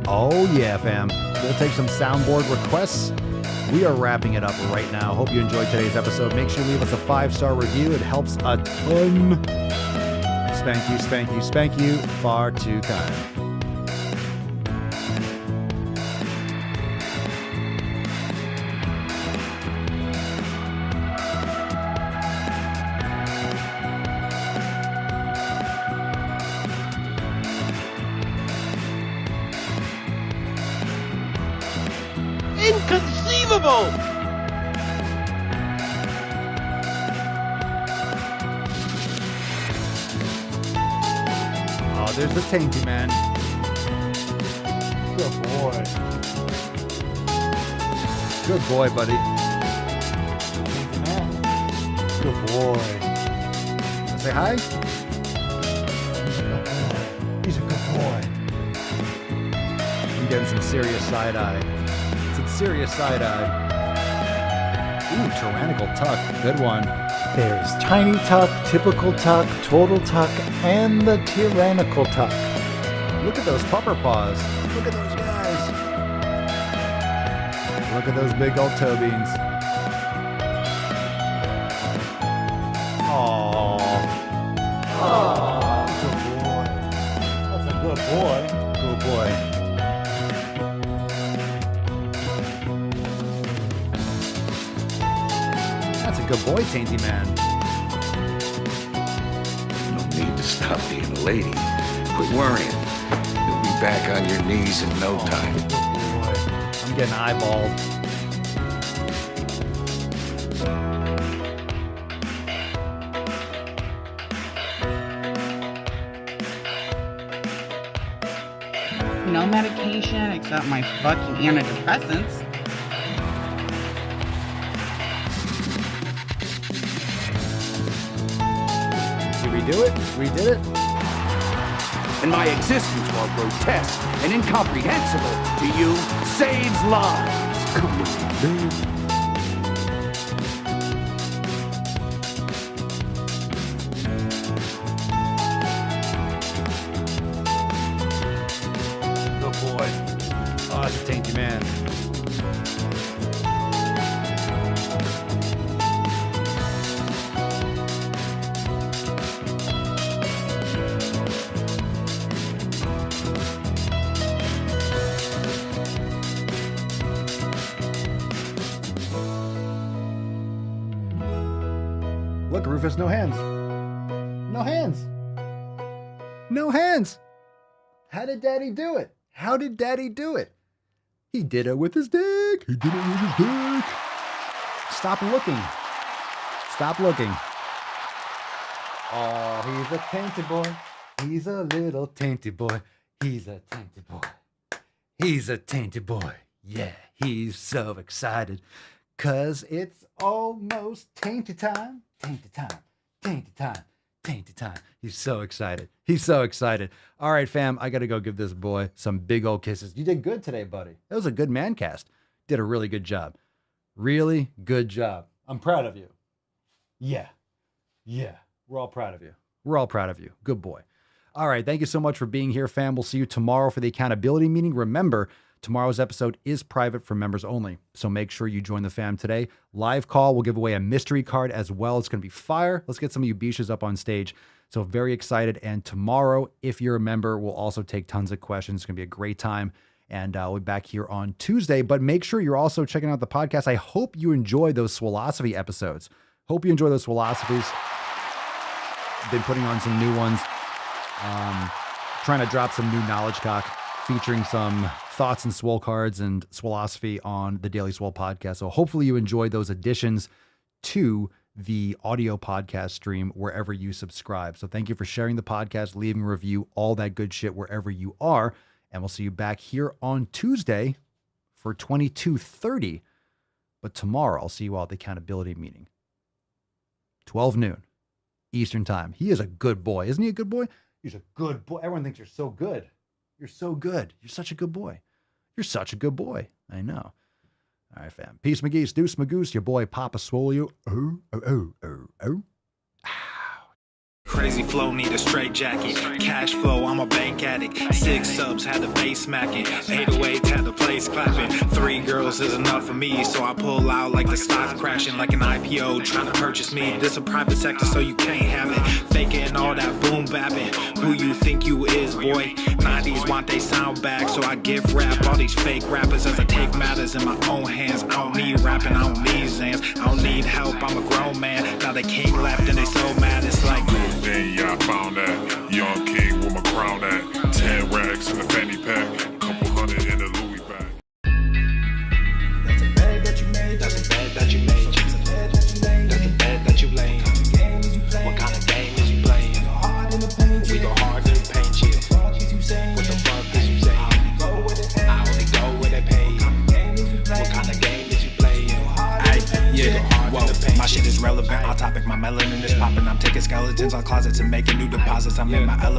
Oh yeah, fam. We'll take some soundboard requests. We are wrapping it up right now. Hope you enjoyed today's episode. Make sure you leave us a 5-star review. It helps a ton. Spank you, spank you, spank you. Far too kind. Inconceivable! Oh, there's the Tainty Man. Good boy. Good boy, buddy. Good boy. Say hi. He's a good boy. I'm getting some serious side-eye. Serious side-eye. Ooh, tyrannical tuck. Good one. There's tiny tuck, typical tuck, total tuck, and the tyrannical tuck. Look at those pupper paws. Look at those guys. Look at those big old toe beans. Aww. Aww. Good boy. That's a good boy. Good boy. Good boy, Tainty Man. No need to stop being a lady. Quit worrying. You'll be back on your knees in no time. Good boy. I'm getting eyeballed. No medication except my fucking antidepressants. Do it? We did it? And my existence, while grotesque and incomprehensible to you, saves lives. Come on, man. Good boy. Oh, that's a Tainty Man. Look, Rufus, no hands. No hands. No hands. How did Daddy do it? How did Daddy do it? He did it with his dick. He did it with his dick. Stop looking. Stop looking. Oh, he's a tainted boy. He's a little tainted boy. He's a tainted boy. He's a tainted boy. Yeah, he's so excited. 'Cause it's almost tainted time. Tainted time. Tainted time. Tainted time. He's so excited. He's so excited. All right, fam, I got to go give this boy some big old kisses. You did good today, buddy. That was a good man cast. Did a really good job. Really good job. I'm proud of you. Yeah. Yeah. We're all proud of you. We're all proud of you. Good boy. All right. Thank you so much for being here, fam. We'll see you tomorrow for the accountability meeting. Remember, tomorrow's episode is private for members only, so make sure you join the fam today. Live call, we'll give away a mystery card as well. It's going to be fire. Let's get some of you beaches up on stage. So very excited. And tomorrow, if you're a member, we'll also take tons of questions. It's going to be a great time. And we'll be back here on Tuesday. But make sure you're also checking out the podcast. I hope you enjoy those Swolosophy episodes. Hope you enjoy those Swolosophies. Been putting on some new ones. Trying to drop some new knowledge cock, featuring some thoughts and swole cards and Swolosophy on the Daily Swole podcast. So hopefully you enjoy those additions to the audio podcast stream wherever you subscribe. So thank you for sharing the podcast, leaving a review, all that good shit wherever you are. And we'll see you back here on Tuesday for 22:30. But tomorrow I'll see you all at the accountability meeting. 12 noon Eastern time. He is a good boy. Isn't he a good boy? He's a good boy. Everyone thinks you're so good. You're so good. You're such a good boy. You're such a good boy. I know. All right, fam. Peace, McGee's, Deuce, Magoose, your boy, Papa Swolio. Oh, oh, oh, oh, oh. Crazy flow, need a straight jacket. Cash flow, I'm a bank addict. 6 subs, had the bass smacking. 808, had the place clapping. 3 girls is enough for me, so I pull out like the stocks crashing. Like an IPO, trying to purchase me. This a private sector, so you can't have it. Faking all that boom bapping. Who you think you is, boy? 90s want they sound back, so I give rap all these fake rappers as I take matters in my own hands. I don't need rapping, I don't need Zans. I don't need help, I'm a grown man. Now they king left and they so mad, it's like... Then yeah, I found that young king with my crown at 10 racks in the fanny pack, couple hundred in the Louis bag. That's a bed that you made. That's a bed that you made. That's a bed that you laid. That's a bed that you laid. What kind of game is you playing? We go hard in the paint, yeah. What the fuck is you saying? I only go where they pay. What kind of game is you playing? Yeah, whoa, my shit is relevant, on topic, my melanin is popping. I'm taking skeletons on closets and making new deposits. I'm in my element.